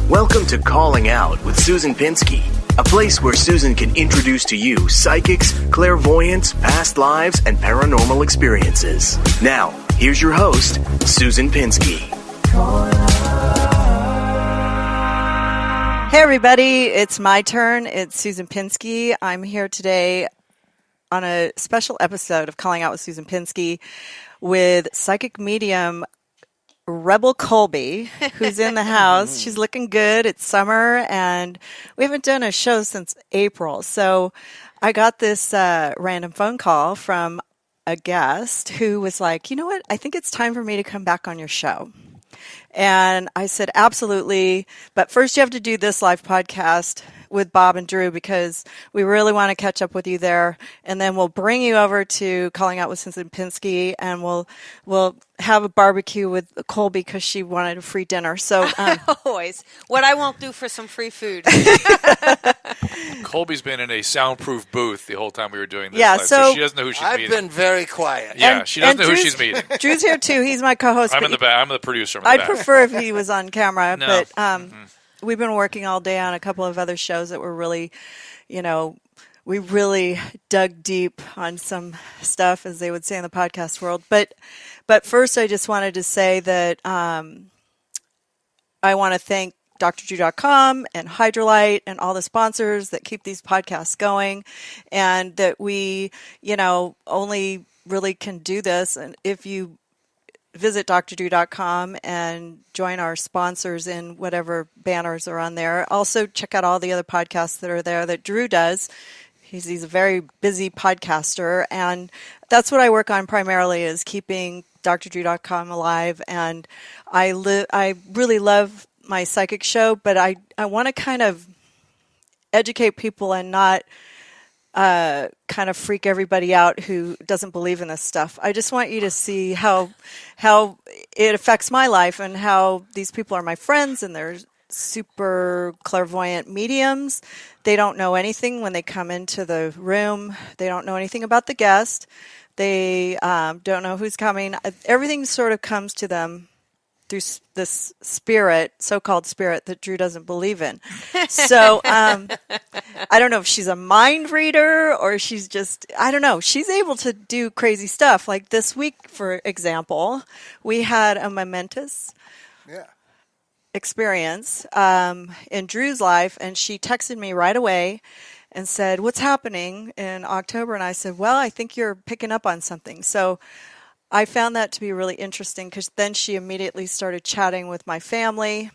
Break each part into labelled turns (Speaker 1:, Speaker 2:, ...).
Speaker 1: Welcome to Calling Out with Susan Pinsky, a place where Susan can introduce to you psychics, clairvoyants, past lives, and paranormal experiences. Now, here's your host, Susan Pinsky.
Speaker 2: Hey everybody, it's my turn. It's Susan Pinsky. I'm here today on a special episode of Calling Out with Susan Pinsky with psychic medium Rebel Colby, who's in the house. She's looking good. It's summer, and we haven't done a show since April. So I got this random phone call from a guest who was like, you know what? I think it's time for me to come back on your show. And I said, absolutely. But first you have to do this live podcast with Bob and Drew because we really want to catch up with you there. And then we'll bring you over to Calling Out with Susan Pinsky, and we'll have a barbecue with Colby because she wanted a free dinner. So
Speaker 3: always. What I won't do for some free food.
Speaker 4: Colby's been in a soundproof booth the whole time we were doing this.
Speaker 2: Yeah,
Speaker 4: live,
Speaker 2: so
Speaker 4: she doesn't know who she's
Speaker 5: I've
Speaker 4: meeting.
Speaker 5: been very quiet.
Speaker 4: Yeah, she doesn't know who she's meeting.
Speaker 2: Drew's here too. He's my co-host.
Speaker 4: I'm in the back. I'm the producer.
Speaker 2: I'd prefer if he was on camera,
Speaker 4: No.
Speaker 2: but we've been working all day on a couple of other shows that were really, we really dug deep on some stuff, as they would say in the podcast world. But first, I just wanted to say that I want to thank DrDrew.com and Hydrolite and all the sponsors that keep these podcasts going, and that we, only really can do this. And if you visit DrDrew.com and join our sponsors in whatever banners are on there. Also, check out all the other podcasts that are there that Drew does. He's a very busy podcaster, and that's what I work on primarily, is keeping DrDrew.com alive. And I really love my psychic show, but I want to kind of educate people and not kind of freak everybody out who doesn't believe in this stuff. I just want you to see how it affects my life, and how these people are my friends and they're super clairvoyant mediums. They don't know anything when they come into the room. They don't know anything about the guest. They don't know who's coming. Everything sort of comes to them through this spirit, so-called spirit, that Drew doesn't believe in. So I don't know if she's a mind reader or she's just, I don't know. She's able to do crazy stuff. Like this week, for example, we had a momentous experience in Drew's life, and she texted me right away and said, "What's happening in October?" And I said, "Well, I think you're picking up on something." So I found that to be really interesting, because then she immediately started chatting with my family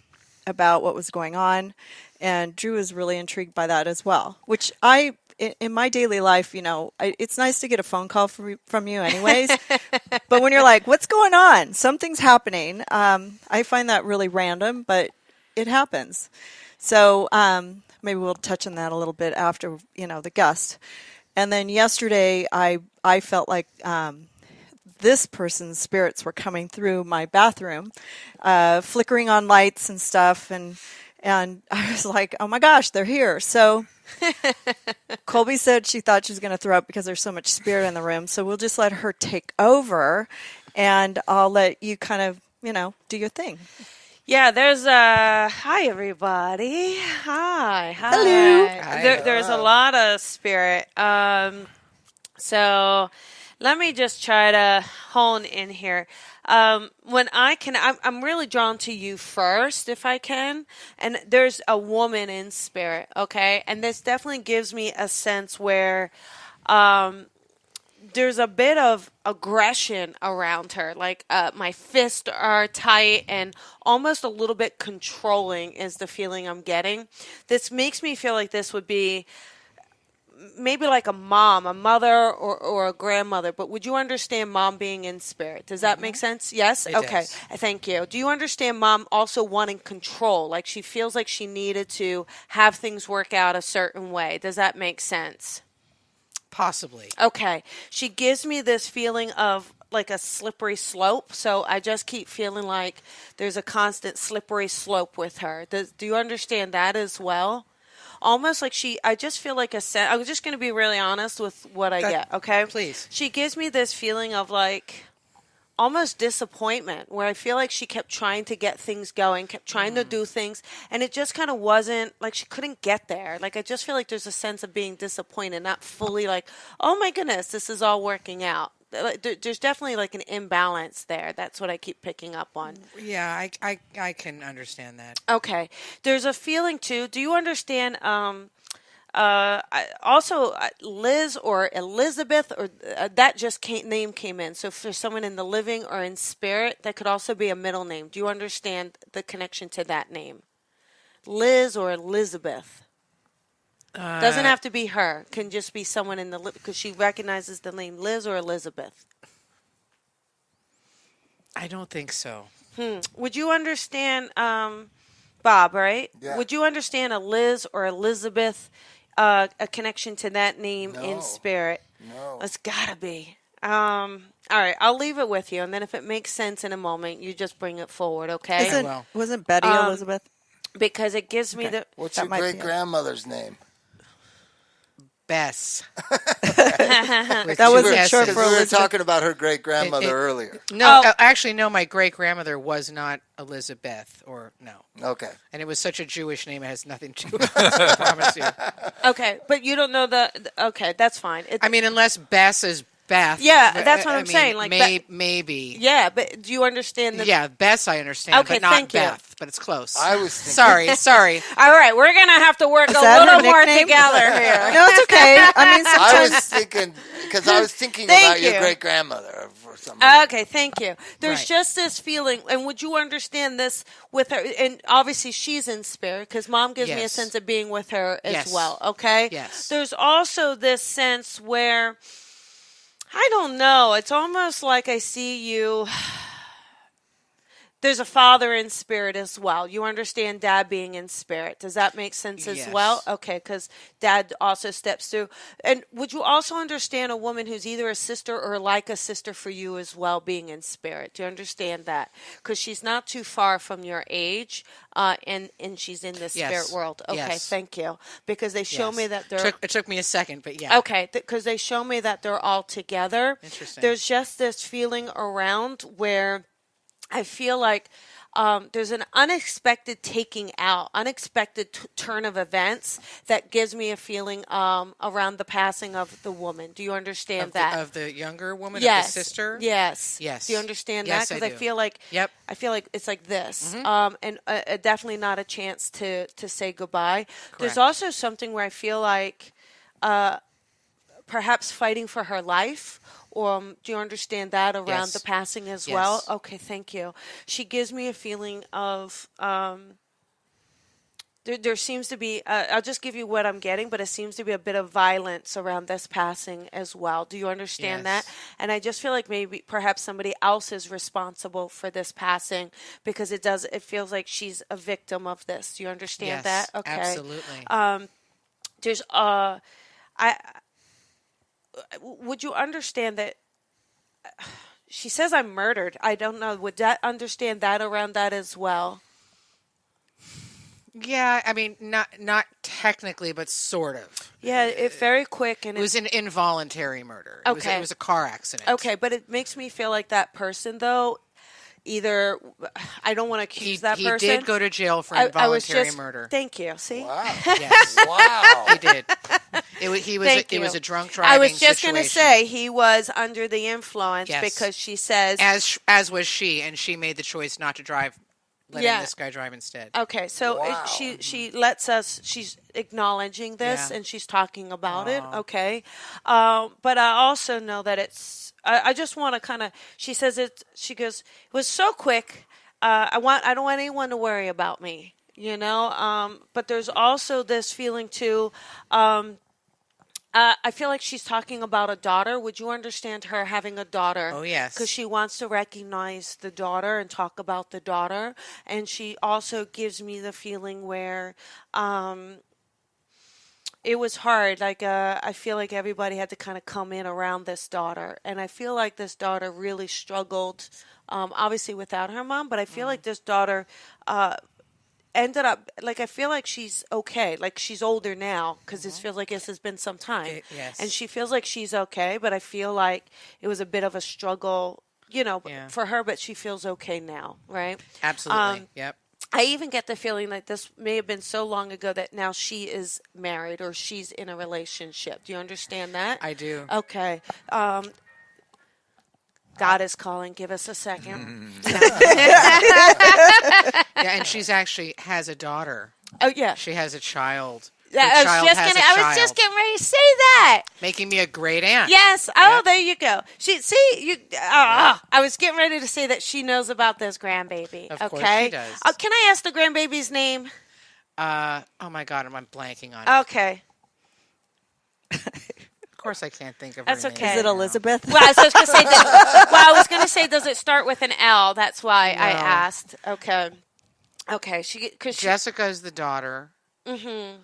Speaker 2: about what was going on, and Drew was really intrigued by that as well, which in my daily life, it's nice to get a phone call from you anyways, but when you're like, what's going on? Something's happening. I find that really random, but it happens. So maybe we'll touch on that a little bit after, the guest. And then yesterday, I felt like this person's spirits were coming through my bathroom, flickering on lights and stuff. And I was like, oh my gosh, they're here. So Colby said she thought she was going to throw up because there's so much spirit in the room. So we'll just let her take over, and I'll let you kind of, do your thing.
Speaker 3: Yeah, there's hi everybody. Hi.
Speaker 2: Hello.
Speaker 3: There's a lot of spirit. So let me just try to hone in here. When I'm really drawn to you first, if I can. And there's a woman in spirit, okay? And this definitely gives me a sense where there's a bit of aggression around her. Like my fists are tight and almost a little bit controlling is the feeling I'm getting. This makes me feel like this would be maybe like a mom, a mother, or a grandmother. But would you understand mom being in spirit? Does that make sense? Yes? Okay.
Speaker 5: Does.
Speaker 3: Thank you. Do you understand mom also wanting control? Like she feels like she needed to have things work out a certain way. Does that make sense?
Speaker 5: Possibly.
Speaker 3: Okay. She gives me this feeling of like a slippery slope. So I just keep feeling like there's a constant slippery slope with her. Do you understand that as well? almost like I just feel like I'm just going to be really honest with what I get, okay?
Speaker 5: Please.
Speaker 3: She gives me this feeling of like almost disappointment where I feel like she kept trying to get things going, kept trying to do things, and it just kind of wasn't like she couldn't get there. Like I just feel like there's a sense of being disappointed, not fully like, oh my goodness, this is all working out. There's definitely like an imbalance there. That's what I keep picking up on.
Speaker 5: Yeah, I can understand that.
Speaker 3: Okay. There's a feeling too. Do you understand Liz or Elizabeth, or that just name came in. So for someone in the living or in spirit, that could also be a middle name. Do you understand the connection to that name? Liz or Elizabeth. Doesn't have to be her. Can just be someone in the because she recognizes the name Liz or Elizabeth.
Speaker 5: I don't think so.
Speaker 3: Would you understand, Bob? Right?
Speaker 6: Yeah.
Speaker 3: Would you understand a Liz or Elizabeth? A connection to that name in spirit.
Speaker 6: No.
Speaker 3: It's gotta be. All right, I'll leave it with you, and then if it makes sense in a moment, you just bring it forward, okay?
Speaker 2: Wasn't Betty Elizabeth?
Speaker 3: Because it gives me the.
Speaker 6: What's
Speaker 2: That
Speaker 6: your
Speaker 2: might be it.
Speaker 6: great-grandmother's name?
Speaker 5: Bess.
Speaker 2: That wasn't short
Speaker 6: Because
Speaker 2: for
Speaker 6: we were
Speaker 2: Elizabeth.
Speaker 6: talking about her great-grandmother earlier.
Speaker 5: No, actually, no. My great grandmother was not Elizabeth, or no.
Speaker 6: Okay.
Speaker 5: And it was such a Jewish name; it has nothing to do with it. I promise you.
Speaker 3: Okay, but you don't know okay, that's fine.
Speaker 5: I mean, unless Bess is Beth.
Speaker 3: Yeah, that's what I'm
Speaker 5: mean,
Speaker 3: saying, like,
Speaker 5: maybe.
Speaker 3: yeah, but do you understand the?
Speaker 5: Yeah, Bess I understand,
Speaker 3: Okay,
Speaker 5: but not
Speaker 3: thank you.
Speaker 5: Beth. But it's close.
Speaker 6: I was thinking,
Speaker 5: Sorry.
Speaker 3: All right, we're gonna have to work a
Speaker 2: that her
Speaker 3: little more
Speaker 2: nickname?
Speaker 3: together here.
Speaker 2: No, it's okay. I mean,
Speaker 6: I
Speaker 2: sometimes
Speaker 6: was thinking, because I was thinking
Speaker 3: Thank
Speaker 6: about your
Speaker 3: you.
Speaker 6: great-grandmother for some reason.
Speaker 3: Okay, thank you. There's
Speaker 5: Right.
Speaker 3: just this feeling, and would you understand this with her? And obviously, she's in spirit because Mom gives me a
Speaker 5: Yes.
Speaker 3: sense of being with her as
Speaker 5: Yes.
Speaker 3: well. Okay.
Speaker 5: Yes.
Speaker 3: There's also this sense where I don't know. It's almost like I see you. There's a father in spirit as well. You understand Dad being in spirit. Does that make sense as
Speaker 5: Yes.
Speaker 3: well? Okay, because Dad also steps through. And would you also understand a woman who's either a sister or like a sister for you as well being in spirit? Do you understand that? Because she's not too far from your age, and she's in the spirit world. Okay,
Speaker 5: Yes.
Speaker 3: thank you. Because they show
Speaker 5: Yes.
Speaker 3: me that they're...
Speaker 5: It took me a second, but yeah.
Speaker 3: Okay, because they show me that they're all together.
Speaker 5: Interesting.
Speaker 3: There's just this feeling around where I feel like there's an unexpected taking out, unexpected turn of events that gives me a feeling around the passing of the woman. Do you understand that?
Speaker 5: Of the younger woman,
Speaker 3: Yes.
Speaker 5: of the sister?
Speaker 3: Yes.
Speaker 5: Yes.
Speaker 3: Do you understand
Speaker 5: Yes,
Speaker 3: that?
Speaker 5: I
Speaker 3: Because
Speaker 5: do.
Speaker 3: feel like
Speaker 5: Yep.
Speaker 3: I feel like it's like this, and definitely not a chance to say goodbye. There's
Speaker 5: Correct.
Speaker 3: also something where I feel like perhaps fighting for her life. Do you understand that around
Speaker 5: Yes.
Speaker 3: the passing as
Speaker 5: Yes.
Speaker 3: well? Okay, thank you. She gives me a feeling of there seems to be. I'll just give you what I'm getting, but it seems to be a bit of violence around this passing as well. Do you understand
Speaker 5: Yes.
Speaker 3: that? And I just feel like maybe perhaps somebody else is responsible for this passing because it feels like she's a victim of this. Do you understand
Speaker 5: Yes,
Speaker 3: that? Okay.
Speaker 5: absolutely.
Speaker 3: There's would you understand that she says I'm murdered? I don't know. Would that understand that around that as well?
Speaker 5: Yeah, I mean, not technically, but sort of.
Speaker 3: Yeah, it's very quick and
Speaker 5: It was an involuntary murder.
Speaker 3: Okay.
Speaker 5: It was a car accident.
Speaker 3: okay, but it makes me feel like that person though. Either I don't want to accuse that
Speaker 5: he
Speaker 3: person.
Speaker 5: did go to jail for
Speaker 3: I was
Speaker 5: involuntary
Speaker 3: just
Speaker 5: murder.
Speaker 3: Thank you. See.
Speaker 6: Wow.
Speaker 5: Yes,
Speaker 6: Wow.
Speaker 5: he did.
Speaker 3: Thank
Speaker 5: It
Speaker 3: you.
Speaker 5: was a drunk driving
Speaker 3: I was just
Speaker 5: going to
Speaker 3: say he was under the influence
Speaker 5: Yes.
Speaker 3: because she says
Speaker 5: as was she, and she made the choice not to drive, letting
Speaker 3: Yeah.
Speaker 5: this guy drive instead.
Speaker 3: Okay, so
Speaker 6: Wow.
Speaker 3: she lets us. She's acknowledging this
Speaker 5: Yeah.
Speaker 3: and she's talking about it. Okay, but I also know that it's. I just want to kind of. She says it. She goes. It was so quick. I don't want anyone to worry about me. You know. But there's also this feeling too. I feel like she's talking about a daughter. Would you understand her having a daughter?
Speaker 5: Oh, yes.
Speaker 3: Because she wants to recognize the daughter and talk about the daughter. And she also gives me the feeling where it was hard. Like, I feel like everybody had to kind of come in around this daughter. And I feel like this daughter really struggled, obviously without her mom. But I feel like this daughter ended up, like, I feel like she's okay. Like, she's older now because this feels like this has been some time.
Speaker 5: Yes.
Speaker 3: And she feels like she's okay, but I feel like it was a bit of a struggle, for her, but she feels okay now, right?
Speaker 5: Absolutely. Yep.
Speaker 3: I even get the feeling like this may have been so long ago that now she is married or she's in a relationship. Do you understand that?
Speaker 5: I do.
Speaker 3: Okay. God is calling. Give us a second.
Speaker 5: Yeah, and she's actually has a daughter.
Speaker 3: Oh, yeah.
Speaker 5: She has a child.
Speaker 3: I was just getting ready to say that.
Speaker 5: Making me a great aunt.
Speaker 3: Yes. Oh, There you go. I was getting ready to say that she knows about this grandbaby.
Speaker 5: Of
Speaker 3: okay.
Speaker 5: course she does.
Speaker 3: Can I ask the grandbaby's name?
Speaker 5: Oh my God, I'm blanking on it.
Speaker 3: Okay.
Speaker 5: Of course, I can't think of
Speaker 3: That's
Speaker 5: her name.
Speaker 3: okay.
Speaker 2: Is it Elizabeth?
Speaker 3: Well, I was going to say, does it start with an L? That's why I asked. Okay. Okay.
Speaker 5: Jessica is the daughter. Mm-hmm.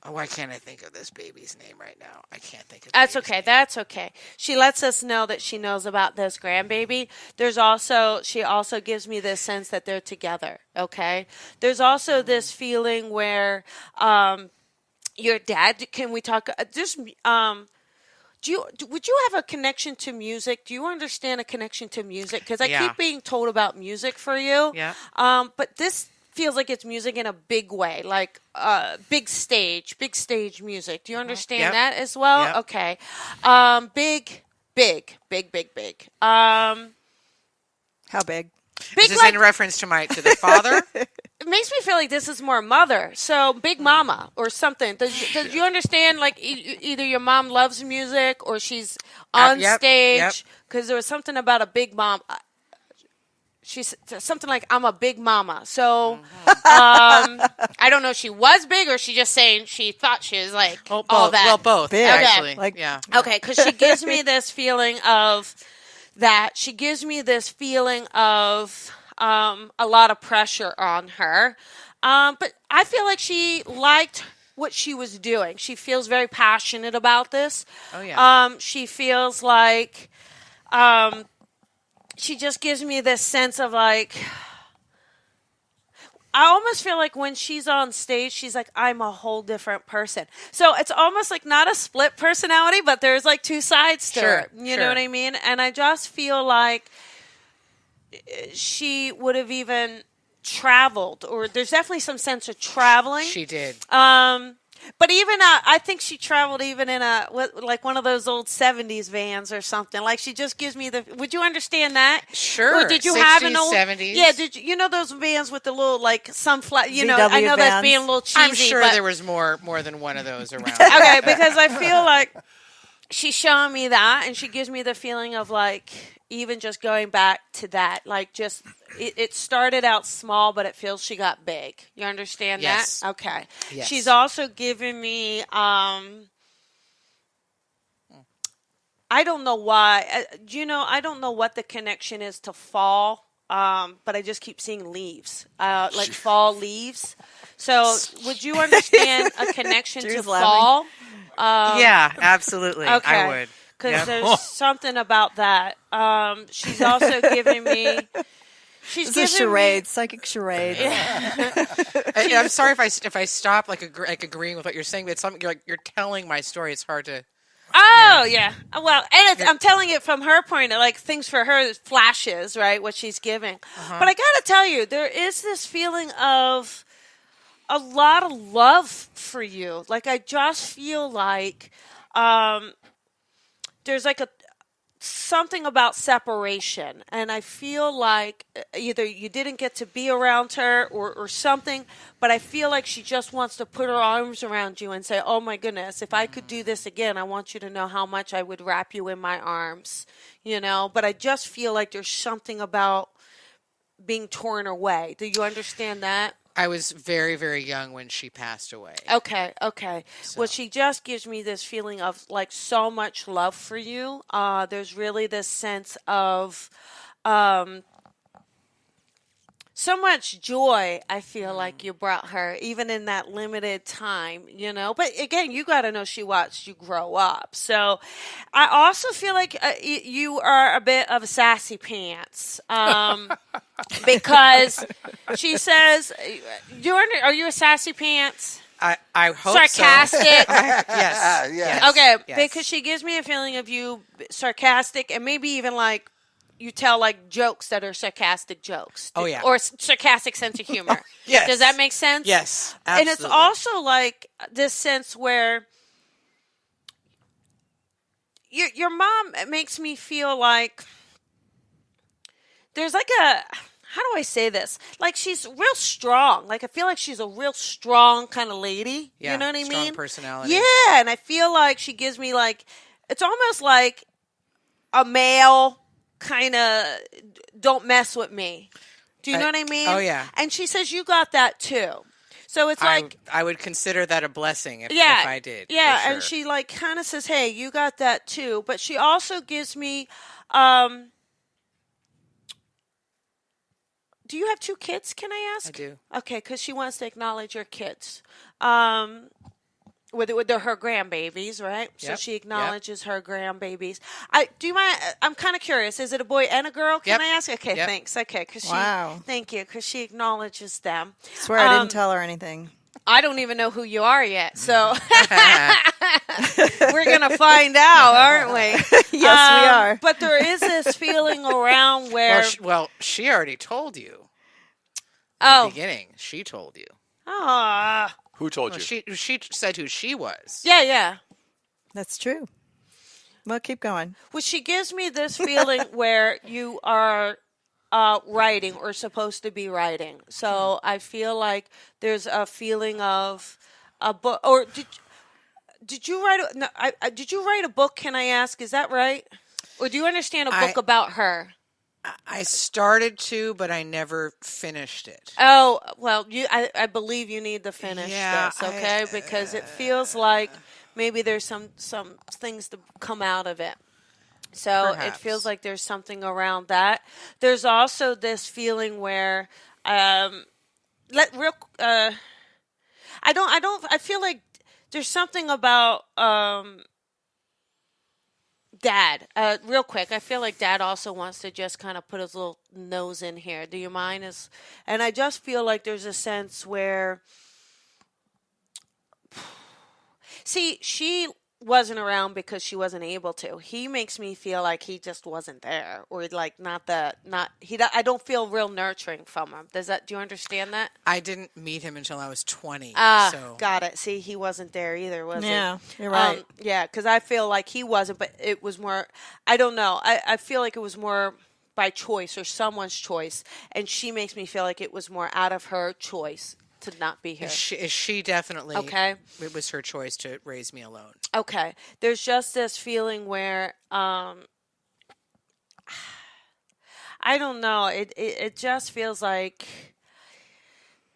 Speaker 5: Oh, why can't I think of this baby's name right now? I can't think of.
Speaker 3: That's okay. Name. That's okay. She lets us know that she knows about this grandbaby. She also gives me this sense that they're together. Okay. There's also this feeling where, your dad. Can we talk? Would you have a connection to music? Do you understand a connection to music? Because I keep being told about music for you.
Speaker 5: Yeah.
Speaker 3: But this feels like it's music in a big way, like big stage music. Do you understand that as well?
Speaker 5: Yep.
Speaker 3: Okay. Big. How
Speaker 2: big?
Speaker 3: Big,
Speaker 5: is this in reference to the father?
Speaker 3: It makes me feel like this is more mother. So Big Mama or something. Does you understand? Like either your mom loves music or she's on stage. Because there was something about a big mom. She's something like, I'm a big mama. So I don't know if she was big or she just saying she thought she was like all that.
Speaker 5: Well, both.
Speaker 2: Big.
Speaker 5: Actually.
Speaker 3: Okay, because she gives me this feeling of that. She gives me this feeling of a lot of pressure on her. But I feel like she liked what she was doing. She feels very passionate about this.
Speaker 5: Oh, yeah.
Speaker 3: She feels like she just gives me this sense of like, I almost feel like when she's on stage, she's like, I'm a whole different person. So it's almost like not a split personality, but there's like two sides to her. You know what I mean? And I just feel like she would have even traveled, or there's definitely some sense of traveling.
Speaker 5: She did.
Speaker 3: But even I think she traveled even in like one of those old 70s vans or something. Like she just gives me the. Would you understand that?
Speaker 5: Sure.
Speaker 3: Or did you
Speaker 5: 60s,
Speaker 3: have an old
Speaker 5: 70s?
Speaker 3: Yeah. Did you know those vans with the little like sunflower? I know
Speaker 2: VW
Speaker 3: that's
Speaker 2: vans.
Speaker 3: being a little cheesy.
Speaker 5: I'm sure
Speaker 3: but,
Speaker 5: there was more than one of those around.
Speaker 3: Okay, because I feel like she's showing me that, and she gives me the feeling of like even just going back to that, like just it started out small, but it feels she got big. You understand
Speaker 5: Yes.
Speaker 3: that? Okay.
Speaker 5: Yes.
Speaker 3: She's also given me I don't know why. I don't know what the connection is to fall, but I just keep seeing leaves, like fall leaves. So would you understand a connection to fall?
Speaker 5: Yeah, absolutely.
Speaker 3: Okay.
Speaker 5: I would.
Speaker 3: Because there's something about that. She's also giving me.
Speaker 2: It's a charade, psychic charade.
Speaker 5: I'm sorry if I stop like agreeing with what you're saying, but it's something you're telling my story. It's hard to.
Speaker 3: Oh yeah. Well, and I'm telling it from her point. Like things for her flashes, right? What she's giving. But I gotta tell you, there is this feeling of a lot of love for you. Like I just feel like there's like something about separation, and I feel like either you didn't get to be around her or something, but I feel like she just wants to put her arms around you and say, oh my goodness, if I could do this again, I want you to know how much I would wrap you in my arms, but I just feel like there's something about being torn away. Do you understand that?
Speaker 5: I was very, very young when she passed away.
Speaker 3: Okay. So. Well, she just gives me this feeling of like so much love for you. There's really this sense of so much joy. I feel like you brought her, even in that limited time, you know. But again, you got to know she watched you grow up. So I also feel like you are a bit of a sassy pants, because she says, "Are you a sassy pants?"
Speaker 5: I hope
Speaker 3: sarcastic.
Speaker 5: So. Yes.
Speaker 6: Yes.
Speaker 3: Okay,
Speaker 5: Yes.
Speaker 3: because she gives me a feeling of you sarcastic and maybe even like you tell like jokes that are sarcastic jokes.
Speaker 5: Oh, yeah.
Speaker 3: Or sarcastic sense of humor.
Speaker 5: Yes.
Speaker 3: Does that make sense?
Speaker 5: Yes, absolutely.
Speaker 3: And it's also like this sense where your mom makes me feel like there's like a, how do I say this? Like she's real strong. Like I feel like she's a real strong kind of lady.
Speaker 5: Yeah,
Speaker 3: you know what I
Speaker 5: strong
Speaker 3: mean?
Speaker 5: personality.
Speaker 3: Yeah, and I feel like she gives me like, it's almost like a male kind of don't mess with me. Do you know what I mean?
Speaker 5: Oh, yeah.
Speaker 3: And she says you got that too. So it's like
Speaker 5: I would consider that a blessing if
Speaker 3: yeah,
Speaker 5: I did.
Speaker 3: yeah,
Speaker 5: for sure.
Speaker 3: and she like kind of says, "Hey, you got that too." But she also gives me. Do you have 2 kids? Can I ask?
Speaker 5: I do.
Speaker 3: Okay, because she wants to acknowledge your kids. With her grandbabies, right? So
Speaker 5: Yep,
Speaker 3: she
Speaker 5: yep.
Speaker 3: acknowledges her grandbabies. Do you mind? I'm kind of curious. Is it a boy and a girl? Can
Speaker 5: Yep,
Speaker 3: I ask? Okay,
Speaker 5: yep.
Speaker 3: thanks. Okay,
Speaker 2: Wow.
Speaker 3: thank you, because she acknowledges them.
Speaker 2: Swear I didn't tell her anything.
Speaker 3: I don't even know who you are yet, so we're gonna find out, aren't we?
Speaker 2: Yes, we are.
Speaker 3: But there is this feeling around where
Speaker 5: she already told you.
Speaker 3: oh,
Speaker 5: In the beginning, she told you.
Speaker 3: ah,
Speaker 4: Who told
Speaker 5: Well,
Speaker 4: you?
Speaker 5: she said who she was.
Speaker 3: yeah.
Speaker 2: That's true. Well, keep going.
Speaker 3: Well, she gives me this feeling where you are writing or supposed to be writing. So I feel like there's a feeling of a book. Or did you write? Did you write a book? Can I ask? Is that right? Or do you understand a book about her?
Speaker 5: I started to, but I never finished it.
Speaker 3: Oh well, I believe you need to finish
Speaker 5: Yeah,
Speaker 3: this, okay? Because it feels like maybe there's some things to come out of it. So it feels
Speaker 5: Perhaps.
Speaker 3: like there's something around that. There's also this feeling where, I feel like there's something about, Dad. Real quick, I feel like Dad also wants to just kind of put his little nose in here. Do you mind? And I just feel like there's a sense where, see, she wasn't around because she wasn't able to. He makes me feel like he just wasn't there, or like I don't feel real nurturing from him. Do you understand that?
Speaker 5: I didn't meet him until I was 20. So
Speaker 3: Got it. See, he wasn't there either, was he?
Speaker 2: Yeah, you're right.
Speaker 3: Yeah, because I feel like he wasn't, but it was more, I don't know. I feel like it was more by choice or someone's choice, and she makes me feel like it was more out of her choice to not be here.
Speaker 5: She definitely.
Speaker 3: Okay.
Speaker 5: It was her choice to raise me alone.
Speaker 3: Okay. There's just this feeling where, I don't know. It just feels like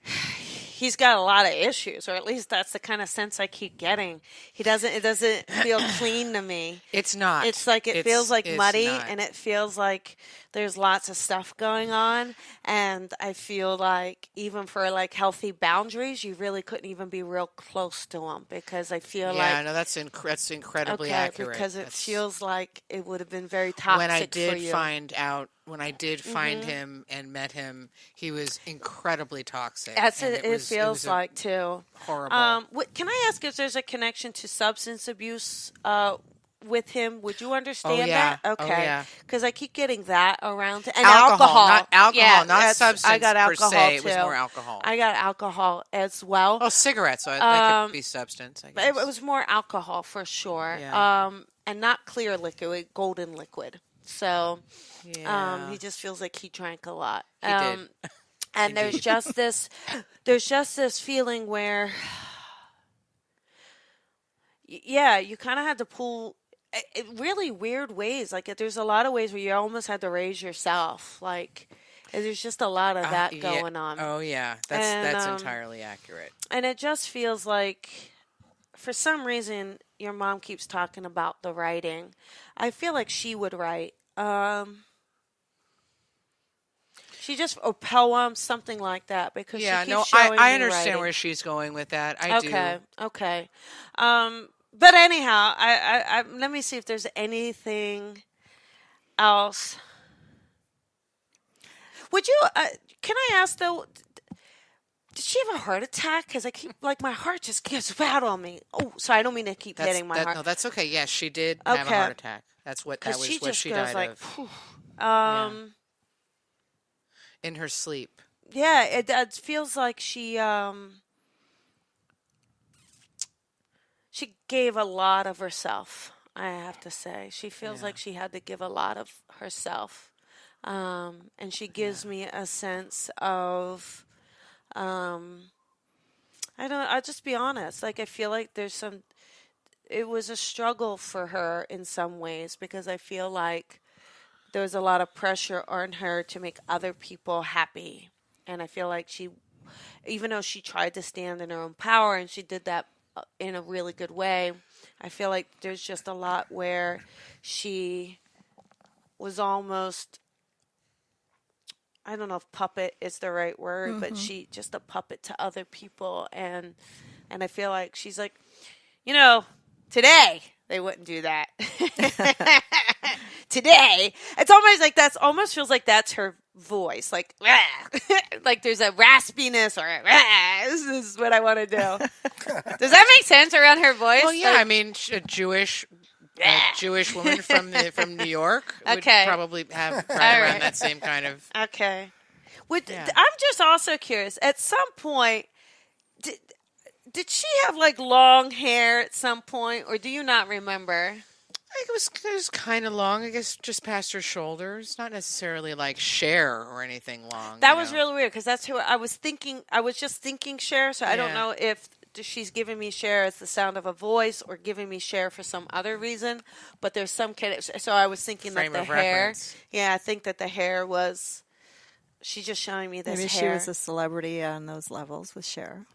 Speaker 3: he's got a lot of issues, or at least that's the kind of sense I keep getting. It doesn't feel clean to me.
Speaker 5: It's not.
Speaker 3: It's like it feels like
Speaker 5: it's
Speaker 3: muddy,
Speaker 5: not.
Speaker 3: and it feels like there's lots of stuff going on, and I feel like even for like healthy boundaries, you really couldn't even be real close to them, because I feel like
Speaker 5: Yeah, no, that's incredibly accurate.
Speaker 3: because it
Speaker 5: That's-
Speaker 3: feels like it would have been very toxic
Speaker 5: when I
Speaker 3: for
Speaker 5: did
Speaker 3: you.
Speaker 5: when I did find him and met him, he was incredibly toxic.
Speaker 3: That's
Speaker 5: and
Speaker 3: it feels like too.
Speaker 5: horrible.
Speaker 3: Can I ask if there's a connection to substance abuse with him? Would you understand
Speaker 5: yeah.
Speaker 3: that?
Speaker 5: Oh,
Speaker 3: Okay.
Speaker 5: yeah.
Speaker 3: Because I keep getting that around. And
Speaker 5: Alcohol, not alcohol,
Speaker 3: Yeah,
Speaker 5: not
Speaker 3: that's-
Speaker 5: substance
Speaker 3: I got
Speaker 5: per
Speaker 3: alcohol
Speaker 5: se.
Speaker 3: too.
Speaker 5: It was more alcohol.
Speaker 3: I got alcohol as well.
Speaker 5: Oh, cigarettes. So that could be substance, I
Speaker 3: But
Speaker 5: guess.
Speaker 3: it was more alcohol for sure.
Speaker 5: Yeah.
Speaker 3: And not clear liquid, golden liquid. So
Speaker 5: Yeah.
Speaker 3: he just feels like he drank a lot.
Speaker 5: He did.
Speaker 3: And there's just this feeling where, yeah, you kind of had to pull really weird ways. Like there's a lot of ways where you almost had to raise yourself. Like there's just a lot of that
Speaker 5: Yeah.
Speaker 3: going on.
Speaker 5: Oh yeah, that's
Speaker 3: And,
Speaker 5: entirely accurate.
Speaker 3: And it just feels like, for some reason, your mom keeps talking about the writing. I feel like she would write. She just a poem, something like that, because
Speaker 5: Yeah,
Speaker 3: she
Speaker 5: no,
Speaker 3: keeps showing
Speaker 5: I
Speaker 3: me
Speaker 5: understand
Speaker 3: writing.
Speaker 5: where she's going with that. I do.
Speaker 3: Okay. But anyhow, I let me see if there's anything else. Would you? Can I ask though? Did she have a heart attack? Because I keep like my heart just gives out on me. Oh, so I don't mean to keep hitting my heart.
Speaker 5: No, that's okay. Yes, she did have a heart attack. That was
Speaker 3: she
Speaker 5: what
Speaker 3: just
Speaker 5: she
Speaker 3: goes
Speaker 5: died
Speaker 3: like,
Speaker 5: of.
Speaker 3: yeah.
Speaker 5: In her sleep.
Speaker 3: Yeah, it feels like she gave a lot of herself. I have to say, she feels like she had to give a lot of herself, and she gives me a sense of, I'll just be honest. Like I feel like it was a struggle for her in some ways because I feel like there was a lot of pressure on her to make other people happy, and I feel like even though she tried to stand in her own power and she did that in a really good way, I feel like there's just a lot where she was almost, I don't know if puppet is the right word, but she just a puppet to other people, and I feel like she's like, today they wouldn't do that. Today, it's almost like almost feels like that's her voice, like like there's a raspiness or this is what I want to do. Does that make sense around her voice?
Speaker 5: Well, yeah,
Speaker 3: like,
Speaker 5: I mean, a Jewish woman from New York would probably have around that same kind of.
Speaker 3: Okay. I'm just also curious. At some point, did she have like long hair at some point, or do you not remember?
Speaker 5: I think it was kind of long. I guess just past her shoulders, not necessarily like Cher or anything long.
Speaker 3: That was really weird because that's who I was thinking. I was just thinking Cher, so I don't
Speaker 5: Yeah.
Speaker 3: know if she's giving me Cher as the sound of a voice or giving me Cher for some other reason. But there's some kind of, so I was thinking
Speaker 5: Frame
Speaker 3: that the
Speaker 5: of
Speaker 3: hair.
Speaker 5: reference.
Speaker 3: Yeah, I think that the hair was. She's just showing me this
Speaker 2: Maybe
Speaker 3: hair.
Speaker 2: she was a celebrity on those levels with Cher.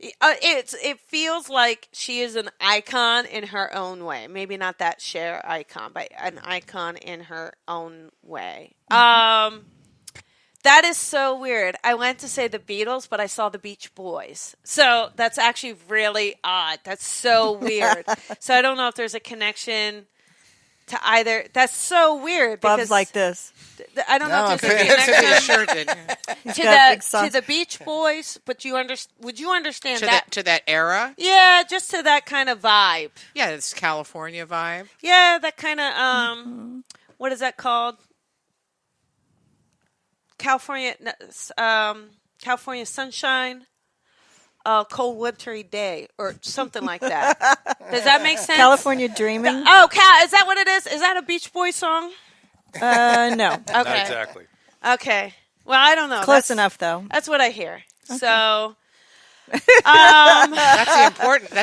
Speaker 3: It feels like she is an icon in her own way. Maybe not that Cher icon, but an icon in her own way. That is so weird. I went to say the Beatles, but I saw the Beach Boys. So that's actually really odd. That's so weird. So I don't know if there's a connection to either. That's so weird.
Speaker 2: Bob's like this.
Speaker 3: I don't know if there's a
Speaker 5: He
Speaker 3: connection
Speaker 5: sure did.
Speaker 3: to the Beach Boys, but would you understand
Speaker 5: To that era?
Speaker 3: Yeah, just to that kind of vibe.
Speaker 5: Yeah, it's California vibe.
Speaker 3: Yeah, that kind of what is that called? California sunshine, cold wintry day, or something like that. Does that make sense?
Speaker 2: California Dreaming?
Speaker 3: Is that what it is? Is that a Beach Boys song?
Speaker 2: No.
Speaker 3: Okay.
Speaker 4: Not exactly.
Speaker 3: Okay. Well, I don't know.
Speaker 2: Close enough, though.
Speaker 3: That's what I hear. Okay. So,
Speaker 5: That's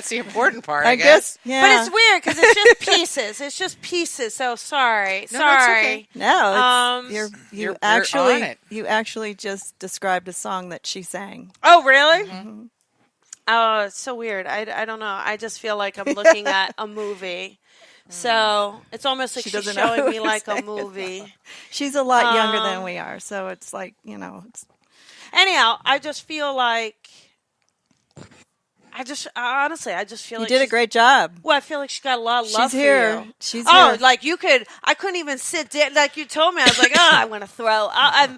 Speaker 5: the important part. I guess.
Speaker 2: Yeah.
Speaker 3: But it's weird because it's just pieces. It's just pieces. So sorry.
Speaker 5: No,
Speaker 3: sorry.
Speaker 5: it's okay.
Speaker 2: No,
Speaker 5: You're on it.
Speaker 2: you actually just described a song that she sang.
Speaker 3: Oh, really? Mm-hmm. Oh, it's so weird. I don't know. I just feel like I'm looking at a movie. So it's almost like she's showing me like a movie.
Speaker 2: She's a lot younger than we are, so it's like, It's...
Speaker 3: Anyhow, I just feel like honestly, I just feel
Speaker 2: You
Speaker 3: like
Speaker 2: did a great job.
Speaker 3: Well, I feel like she got a lot of love
Speaker 2: She's here.
Speaker 3: for you.
Speaker 2: She's
Speaker 3: here.
Speaker 2: here.
Speaker 3: Like I couldn't even sit down. Like you told me, I was like, I want to throw.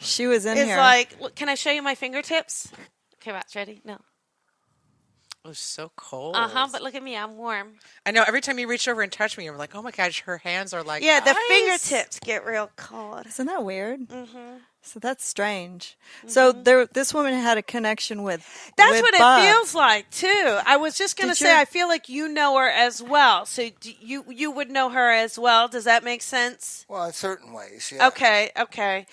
Speaker 2: She was in here.
Speaker 3: It's like, look, can I show you my fingertips? Okay, Matt's ready? No.
Speaker 5: It was so cold.
Speaker 3: But look at me, I'm warm.
Speaker 5: I know. Every time you reach over and touch me, you're like, oh my gosh, her hands are like
Speaker 3: the
Speaker 5: ice.
Speaker 3: fingertips get real cold.
Speaker 2: Isn't that weird?
Speaker 3: Mm-hmm.
Speaker 2: So that's strange. Mm-hmm. So this woman had a connection with.
Speaker 3: That's
Speaker 2: with
Speaker 3: what
Speaker 2: Bob.
Speaker 3: it feels like too. I was just going to say, I feel like you know her as well. So you would know her as well. Does that make sense?
Speaker 6: Well, in certain ways, yeah.
Speaker 3: Okay.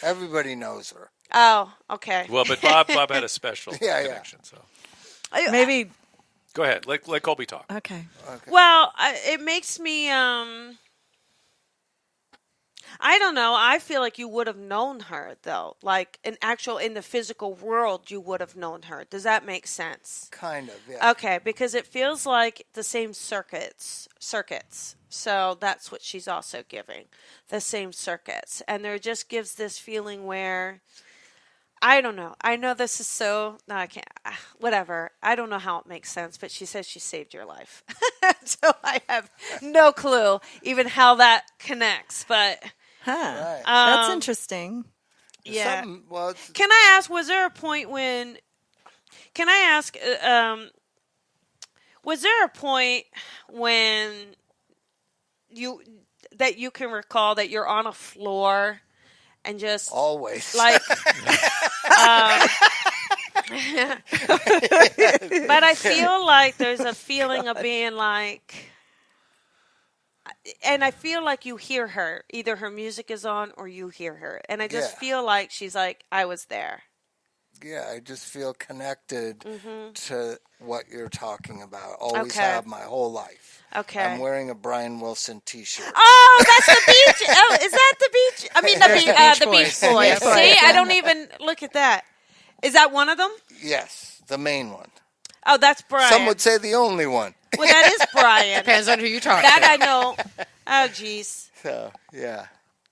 Speaker 6: Everybody knows her.
Speaker 3: Oh, okay.
Speaker 4: Well, but Bob had a special connection. So
Speaker 2: Maybe.
Speaker 4: Go ahead. Let Colby talk.
Speaker 2: Okay.
Speaker 3: Well, it makes me. I don't know. I feel like you would have known her though, like in the physical world, you would have known her. Does that make sense?
Speaker 6: Kind of, yeah.
Speaker 3: Okay, because it feels like the same circuits. So that's what she's also giving, the same circuits, and there just gives this feeling where I don't know. I know this is so. No, I can't. Whatever. I don't know how it makes sense, but she says she saved your life. So I have no clue even how that connects. But
Speaker 2: Huh. That's interesting.
Speaker 3: yeah.
Speaker 6: Well,
Speaker 3: Can I ask? Was there a point when? Can I ask? Was there a point when you can recall that you're on a floor and just
Speaker 6: always.
Speaker 3: like but I feel like there's a feeling of being like, and I feel like you hear her, either her music is on or you hear her, and I just feel like she's like, I was there.
Speaker 6: Yeah, I just feel connected to what you're talking about. Always have my whole life.
Speaker 3: Okay.
Speaker 6: I'm wearing a Brian Wilson T-shirt.
Speaker 3: Oh, that's the beach. Oh, is that the beach? I mean, the Beach Boys.
Speaker 5: Yes.
Speaker 3: See, I don't even look at that. Is that one of them?
Speaker 6: Yes, the main one.
Speaker 3: Oh, that's Brian.
Speaker 6: Some would say the only one.
Speaker 3: Well, that is Brian.
Speaker 5: Depends on who you talk
Speaker 3: That
Speaker 5: to.
Speaker 3: I know. Oh, jeez.
Speaker 6: So, yeah.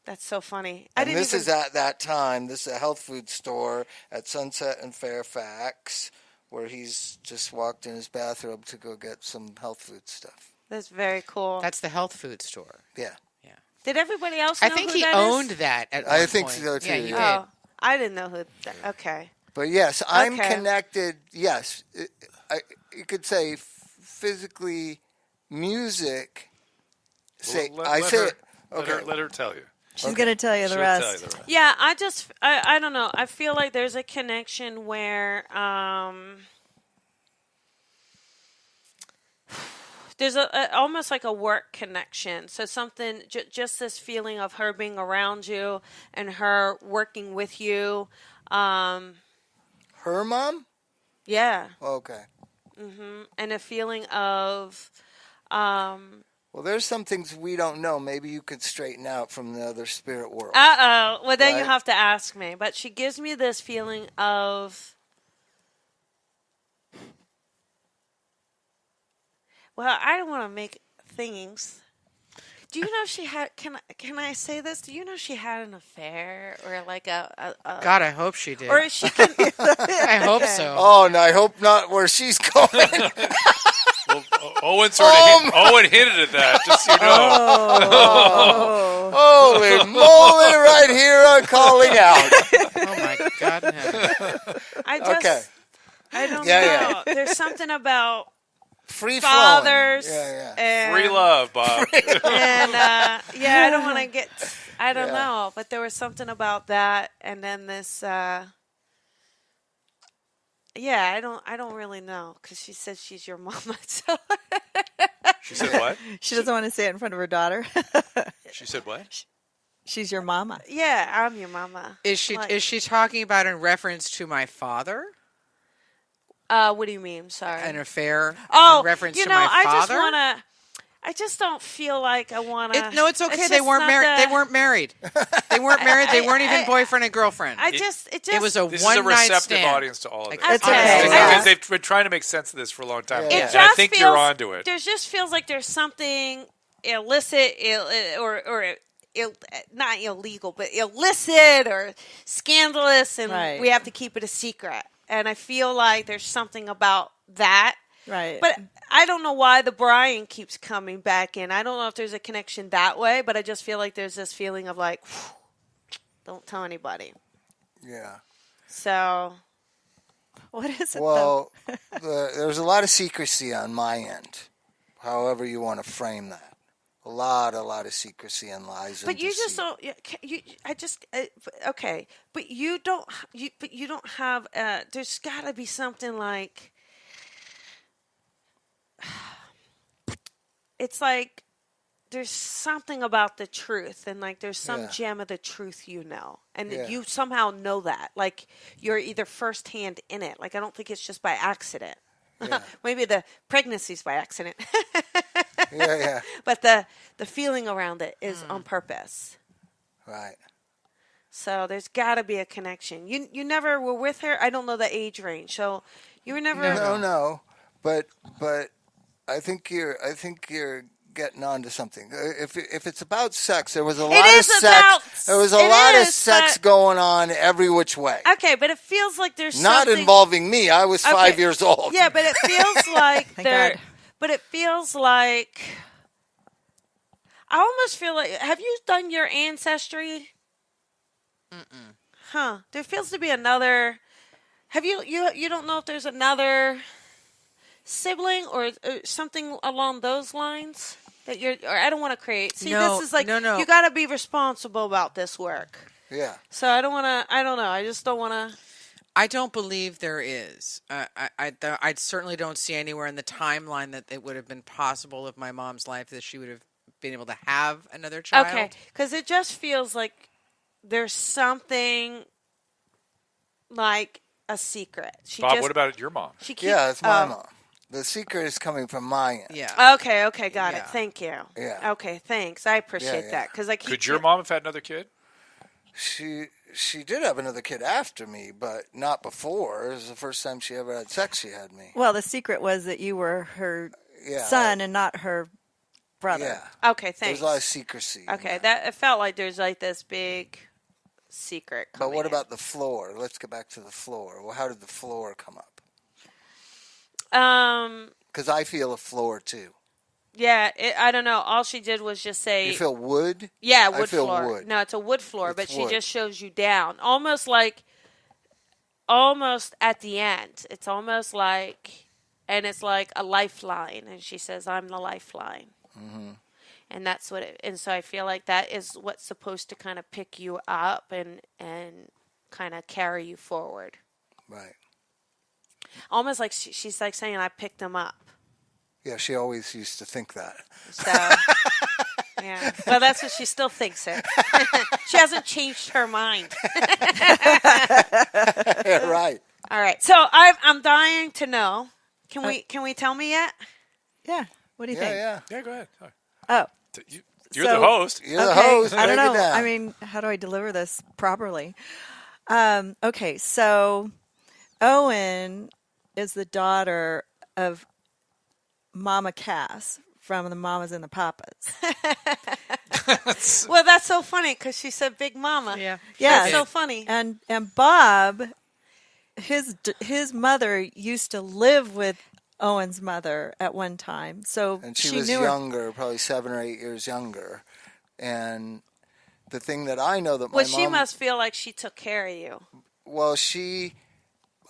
Speaker 3: That's so funny.
Speaker 6: And this is at that time. This is a health food store at Sunset and Fairfax, where he's just walked in his bathrobe to go get some health food stuff.
Speaker 3: That's very cool.
Speaker 5: That's the health food store.
Speaker 6: Yeah.
Speaker 3: Did everybody else know
Speaker 5: I think
Speaker 3: who
Speaker 5: he
Speaker 3: that
Speaker 5: owned
Speaker 3: is?
Speaker 5: that at
Speaker 6: I
Speaker 5: one
Speaker 6: think
Speaker 5: point.
Speaker 6: so, too,
Speaker 5: Yeah, you
Speaker 6: yeah.
Speaker 5: did.
Speaker 3: Oh, I didn't know who that. Okay.
Speaker 6: But yes, I'm
Speaker 3: Okay.
Speaker 6: connected. Yes, you could say physically, music. Say
Speaker 4: Well,
Speaker 6: I
Speaker 4: let
Speaker 6: say
Speaker 4: her-
Speaker 6: it. Okay.
Speaker 4: Let her tell you.
Speaker 2: She's going to tell you the
Speaker 4: She'll
Speaker 2: rest.
Speaker 4: tell you the rest.
Speaker 3: Yeah, I don't know. I feel like there's a connection where there's almost like a work connection. So something, just this feeling of her being around you and her working with you.
Speaker 6: Her mom?
Speaker 3: Yeah.
Speaker 6: Okay.
Speaker 3: And a feeling of,
Speaker 6: Well, there's some things we don't know. Maybe you could straighten out from the other spirit world.
Speaker 3: well, then you
Speaker 6: Right.
Speaker 3: have to ask me. But she gives me this feeling of, well, I don't want to make things. Do you know she had? Can I say this? Do you know she had an affair or like a
Speaker 5: God, I hope she did.
Speaker 3: or she can?
Speaker 5: I hope so.
Speaker 6: Oh, no, I hope not where she's going.
Speaker 4: Well, Owen hinted at that, just so you know.
Speaker 6: Holy moly, right here on Calling Out.
Speaker 5: Oh, my God. in heaven.
Speaker 3: I just,
Speaker 6: Okay.
Speaker 3: I don't
Speaker 6: Yeah,
Speaker 3: know. There's something about
Speaker 6: Free
Speaker 3: fathers
Speaker 6: flowing. Yeah,
Speaker 3: and
Speaker 4: Free love, Bob.
Speaker 3: and yeah, I don't want to get. I don't
Speaker 6: Yeah.
Speaker 3: know, but there was something about that, and then this. Yeah, I don't really know because she says she's your mama. So
Speaker 4: She said what?
Speaker 2: She doesn't want to say it in front of her daughter.
Speaker 4: She said what?
Speaker 2: She's your mama.
Speaker 3: yeah, I'm your mama.
Speaker 5: Is she talking about in reference to my father?
Speaker 3: What do you mean? Sorry.
Speaker 5: An affair
Speaker 3: Oh,
Speaker 5: in reference
Speaker 3: you
Speaker 5: to
Speaker 3: know,
Speaker 5: my
Speaker 3: I
Speaker 5: father?
Speaker 3: just want to. I just don't feel like I want to.
Speaker 5: No, it's okay. They weren't married. They weren't married. They weren't married. They weren't even boyfriend and girlfriend.
Speaker 3: It
Speaker 5: was a
Speaker 4: This is a
Speaker 5: one-night
Speaker 4: receptive
Speaker 5: stand.
Speaker 4: audience to all of this.
Speaker 3: It's okay.
Speaker 4: Because
Speaker 3: Yeah.
Speaker 4: they've been trying to make sense of this for a long time.
Speaker 3: It
Speaker 4: And
Speaker 3: just
Speaker 4: I think
Speaker 3: feels,
Speaker 4: you're onto it.
Speaker 3: There just feels like there's something illicit, not illegal, but illicit or scandalous, and
Speaker 2: Right.
Speaker 3: we have to keep it a secret. And I feel like there's something about that.
Speaker 2: Right.
Speaker 3: But I don't know why the Brian keeps coming back in. I don't know if there's a connection that way, but I just feel like there's this feeling of like, don't tell anybody.
Speaker 6: Yeah.
Speaker 3: So,
Speaker 2: what is it,
Speaker 6: Well, there's a lot of secrecy on my end, however you want to frame that. A lot of secrecy and lies.
Speaker 3: but
Speaker 6: and
Speaker 3: you just
Speaker 6: deceit.
Speaker 3: don't. Okay, but you don't. But you don't have. There's got to be something like. It's like there's something about the truth, and like there's some
Speaker 6: Yeah.
Speaker 3: gem of the truth, and
Speaker 6: Yeah.
Speaker 3: you somehow know that. Like you're either firsthand in it. Like I don't think it's just by accident.
Speaker 6: Yeah.
Speaker 3: Maybe the pregnancy's by accident.
Speaker 6: Yeah.
Speaker 3: But the feeling around it is on purpose.
Speaker 6: Right.
Speaker 3: So there's got to be a connection. You never were with her. I don't know the age range. So you were never.
Speaker 6: No. But I think you're getting onto something. If it's about sex, there was a lot
Speaker 3: It
Speaker 6: of
Speaker 3: is
Speaker 6: sex.
Speaker 3: about-
Speaker 6: There was a
Speaker 3: it
Speaker 6: lot of
Speaker 3: is,
Speaker 6: sex
Speaker 3: but-
Speaker 6: going on every which way.
Speaker 3: Okay, but it feels like there's
Speaker 6: Not
Speaker 3: something...
Speaker 6: involving me. I was 5
Speaker 3: Okay.
Speaker 6: years old.
Speaker 3: Yeah, but it feels like
Speaker 2: Thank
Speaker 3: there.
Speaker 2: God.
Speaker 3: But it feels like I almost feel like. Have you done your ancestry? Huh? There feels to be another. Have you don't know if there's another sibling or something along those lines that you're. Or I don't want to create. See,
Speaker 5: No,
Speaker 3: this is like
Speaker 5: no.
Speaker 3: you got to be responsible about this work.
Speaker 6: Yeah.
Speaker 3: So I don't want to. I don't know. I just don't want to.
Speaker 5: I don't believe there is. I certainly don't see anywhere in the timeline that it would have been possible of my mom's life that she would have been able to have another child.
Speaker 3: Okay, because it just feels like there's something like a secret.
Speaker 4: Bob, what about your mom?
Speaker 3: She keeps,
Speaker 6: Yeah, it's my mom. The secret is coming from my end.
Speaker 5: Yeah.
Speaker 3: Okay, got
Speaker 5: Yeah.
Speaker 3: it. Thank you.
Speaker 6: Yeah.
Speaker 3: Okay, thanks. I appreciate
Speaker 6: Yeah.
Speaker 3: that because I keep.
Speaker 4: Could your mom have had another kid?
Speaker 6: She did have another kid after me, but not before. It was the first time she ever had sex. She had me.
Speaker 2: Well, the secret was that you were her
Speaker 6: Yeah.
Speaker 2: son and not her brother.
Speaker 6: Yeah.
Speaker 3: Okay,
Speaker 6: There
Speaker 3: thanks.
Speaker 6: was a lot of secrecy.
Speaker 3: Okay, that it felt like there's like this big secret.
Speaker 6: But
Speaker 3: Coming
Speaker 6: what
Speaker 3: in.
Speaker 6: about the floor? Let's get back to the floor. Well, how did the floor come up? Because I feel a floor too.
Speaker 3: Yeah, I don't know. All she did was just say,
Speaker 6: You feel wood?
Speaker 3: yeah,
Speaker 6: I
Speaker 3: wood
Speaker 6: feel
Speaker 3: floor.
Speaker 6: wood.
Speaker 3: No, it's a wood floor,
Speaker 6: It's
Speaker 3: but she
Speaker 6: wood.
Speaker 3: just shows you down, almost at the end. It's almost like, and it's like a lifeline, and she says, "I'm the lifeline," and that's what it. And so I feel like that is what's supposed to kind of pick you up and kind of carry you forward.
Speaker 6: Right.
Speaker 3: Almost like she's like saying, "I picked him up."
Speaker 6: Yeah, she always used to think that.
Speaker 3: So, yeah. Well, that's what she still thinks it. She hasn't changed her mind.
Speaker 6: Yeah, right.
Speaker 3: All right. So I'm dying to know. Can we tell me yet?
Speaker 2: Yeah. What do you
Speaker 6: Yeah,
Speaker 2: think?
Speaker 6: yeah.
Speaker 4: Yeah, go ahead.
Speaker 2: Oh.
Speaker 4: You're
Speaker 2: So-
Speaker 4: the host.
Speaker 6: You're the
Speaker 2: Okay,
Speaker 6: host.
Speaker 2: I don't
Speaker 6: Break it
Speaker 2: know.
Speaker 6: down.
Speaker 2: I mean, how do I deliver this properly? Okay, so Owen is the daughter of Mama Cass from the Mamas and the Papas.
Speaker 3: Well, that's so funny because she said Big Mama.
Speaker 5: Yeah.
Speaker 2: Yeah.
Speaker 3: That's so funny.
Speaker 2: And Bob, his mother used to live with Owen's mother at one time, so
Speaker 6: And she was
Speaker 2: knew her.
Speaker 6: younger, probably 7 or 8 years younger. And the thing that I know that my
Speaker 3: Well,
Speaker 6: mom...
Speaker 3: she must feel like she took care of you.
Speaker 6: Well,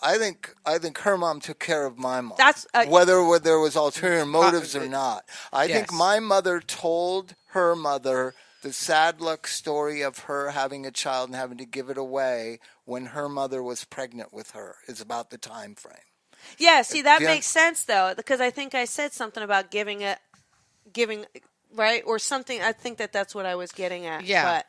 Speaker 6: I think her mom took care of my mom.
Speaker 3: That's
Speaker 6: whether there was ulterior motives or not. I
Speaker 5: yes.
Speaker 6: think my mother told her mother the sad luck story of her having a child and having to give it away when her mother was pregnant with her is about the time frame.
Speaker 3: Yeah. See, that
Speaker 6: Yeah.
Speaker 3: makes sense though, because I think I said something about giving right or something. I think that's what I was getting at.
Speaker 5: Yeah.
Speaker 3: But,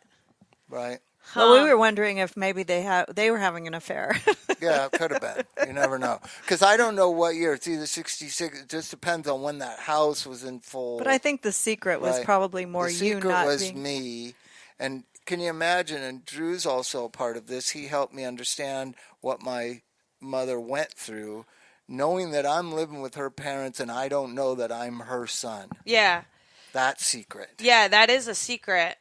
Speaker 6: Right?
Speaker 2: Well, we were wondering if maybe they were having an affair.
Speaker 6: Yeah, it could have been. You never know. Because I don't know what year. It's either 66. It just depends on when that house was in full.
Speaker 2: But I think the secret was
Speaker 6: Right.
Speaker 2: probably more
Speaker 6: the
Speaker 2: you
Speaker 6: secret
Speaker 2: not
Speaker 6: was
Speaker 2: being.
Speaker 6: me. And can you imagine? And Drew's also a part of this. He helped me understand what my mother went through, knowing that I'm living with her parents and I don't know that I'm her son.
Speaker 3: yeah.
Speaker 6: That secret.
Speaker 3: Yeah, that is a secret.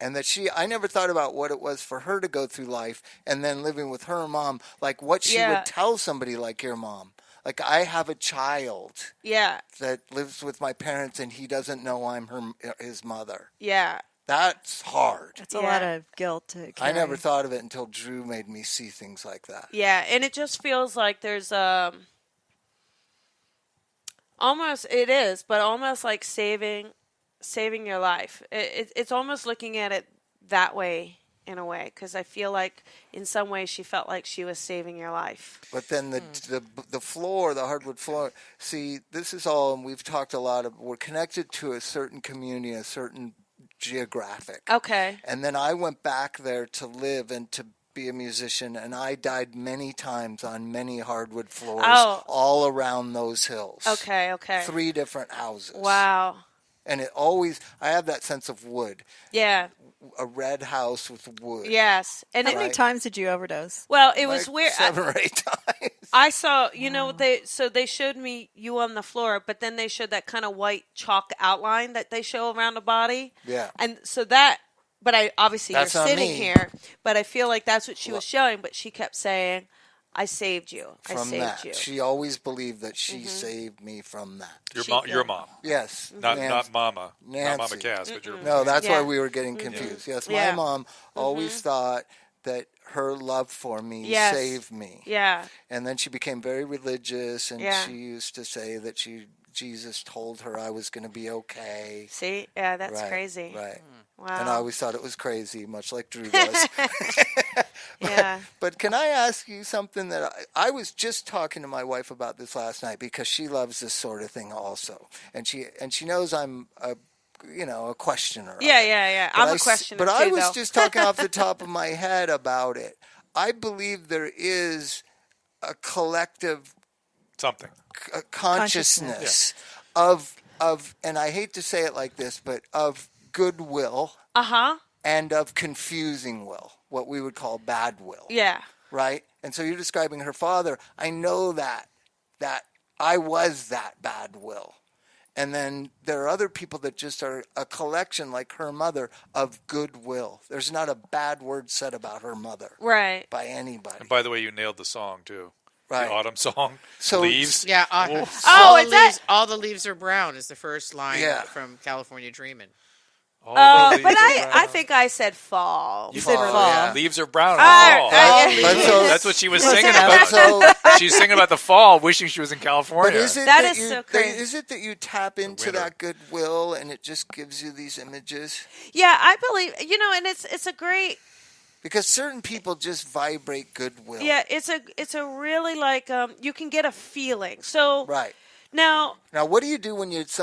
Speaker 6: And that I never thought about what it was for her to go through life and then living with her mom, like what she
Speaker 3: Yeah.
Speaker 6: would tell somebody like your mom. Like, I have a child
Speaker 3: Yeah.
Speaker 6: that lives with my parents and he doesn't know I'm his mother.
Speaker 3: Yeah.
Speaker 6: That's hard.
Speaker 2: It's a
Speaker 3: Yeah.
Speaker 2: lot of guilt to carry.
Speaker 6: I never thought of it until Drew made me see things like that.
Speaker 3: Yeah, and it just feels like there's almost it is, but almost like saving your life. It's almost looking at it that way in a way because I feel like in some ways she felt like she was saving your life.
Speaker 6: But then the floor, the hardwood floor. See, this is all, and we've talked a lot of. We're connected to a certain community, a certain geographic.
Speaker 3: Okay.
Speaker 6: And then I went back there to live and to be a musician, and I died many times on many hardwood floors all around those hills.
Speaker 3: Okay.
Speaker 6: 3 different houses.
Speaker 3: Wow.
Speaker 6: And I have that sense of wood.
Speaker 3: Yeah.
Speaker 6: A red house with wood.
Speaker 3: Yes. And
Speaker 2: How
Speaker 3: it,
Speaker 2: many times did you overdose?
Speaker 3: well, it was
Speaker 6: Like
Speaker 3: weird.
Speaker 6: 7 or 8 times.
Speaker 3: I saw, they showed me you on the floor, but then they showed that kind of white chalk outline that they show around the body.
Speaker 6: Yeah.
Speaker 3: And so that, but I obviously
Speaker 6: That's
Speaker 3: you're
Speaker 6: not
Speaker 3: sitting
Speaker 6: me.
Speaker 3: here, but I feel like that's what she was showing. But she kept saying, "I saved you. I
Speaker 6: From
Speaker 3: saved
Speaker 6: that,
Speaker 3: you."
Speaker 6: she always believed that she saved me from that.
Speaker 4: Your mom,
Speaker 6: Yes,
Speaker 4: not Mama,
Speaker 6: Nancy.
Speaker 4: not Mama Cass, but your
Speaker 6: No, that's
Speaker 3: Yeah.
Speaker 6: why we were getting confused. Yes, my
Speaker 3: Yeah.
Speaker 6: mom always thought that her love for me
Speaker 3: Yes.
Speaker 6: saved me.
Speaker 3: Yeah.
Speaker 6: And then she became very religious, and
Speaker 3: Yeah.
Speaker 6: she used to say that Jesus told her I was going to be okay.
Speaker 3: See, yeah, that's
Speaker 6: Right,
Speaker 3: crazy.
Speaker 6: Right.
Speaker 3: Wow.
Speaker 6: And I always thought it was crazy, much like Drew does.
Speaker 3: Yeah.
Speaker 6: But can I ask you something that I was just talking to my wife about this last night, because she loves this sort of thing also, and she knows I'm a questioner.
Speaker 3: Yeah, yeah.
Speaker 6: But
Speaker 3: I'm a questioner
Speaker 6: But
Speaker 3: too,
Speaker 6: I was
Speaker 3: though.
Speaker 6: just talking off the top of my head about it. I believe there is a collective
Speaker 4: something.
Speaker 6: consciousness of, and I hate to say it like this, but of goodwill and of confusing will, what we would call bad will.
Speaker 3: Yeah.
Speaker 6: Right? And so you're describing her father. I know that I was that bad will. And then there are other people that just are a collection, like her mother, of goodwill. There's not a bad word said about her mother.
Speaker 3: Right.
Speaker 6: By anybody.
Speaker 4: And by the way, you nailed the song too.
Speaker 6: Right.
Speaker 4: The autumn song.
Speaker 6: So-
Speaker 4: Leaves.
Speaker 5: Yeah.
Speaker 3: Oh, is that-
Speaker 5: All the leaves are brown is the first line
Speaker 6: Yeah.
Speaker 5: from California Dreamin'.
Speaker 4: All the
Speaker 3: Oh,
Speaker 4: leaves
Speaker 3: but
Speaker 4: are brown.
Speaker 3: I think I said fall.
Speaker 4: You
Speaker 6: Fall,
Speaker 4: said
Speaker 6: yeah.
Speaker 4: Leaves are brown in
Speaker 3: Ah,
Speaker 4: the fall.
Speaker 6: But so-
Speaker 4: That's what she was singing
Speaker 6: but
Speaker 4: about.
Speaker 6: so,
Speaker 4: She's singing about the fall, wishing she was in California.
Speaker 6: but is it
Speaker 3: That
Speaker 6: that
Speaker 3: is
Speaker 6: you,
Speaker 3: so crazy.
Speaker 6: Is it that you tap into
Speaker 4: winter.
Speaker 6: that goodwill and it just gives you these images?
Speaker 3: Yeah, I believe, and it's a great,
Speaker 6: Because certain people just vibrate goodwill.
Speaker 3: yeah, it's a really like, you can get a feeling. So
Speaker 6: Right.
Speaker 3: now,
Speaker 6: Now, what do you do when it's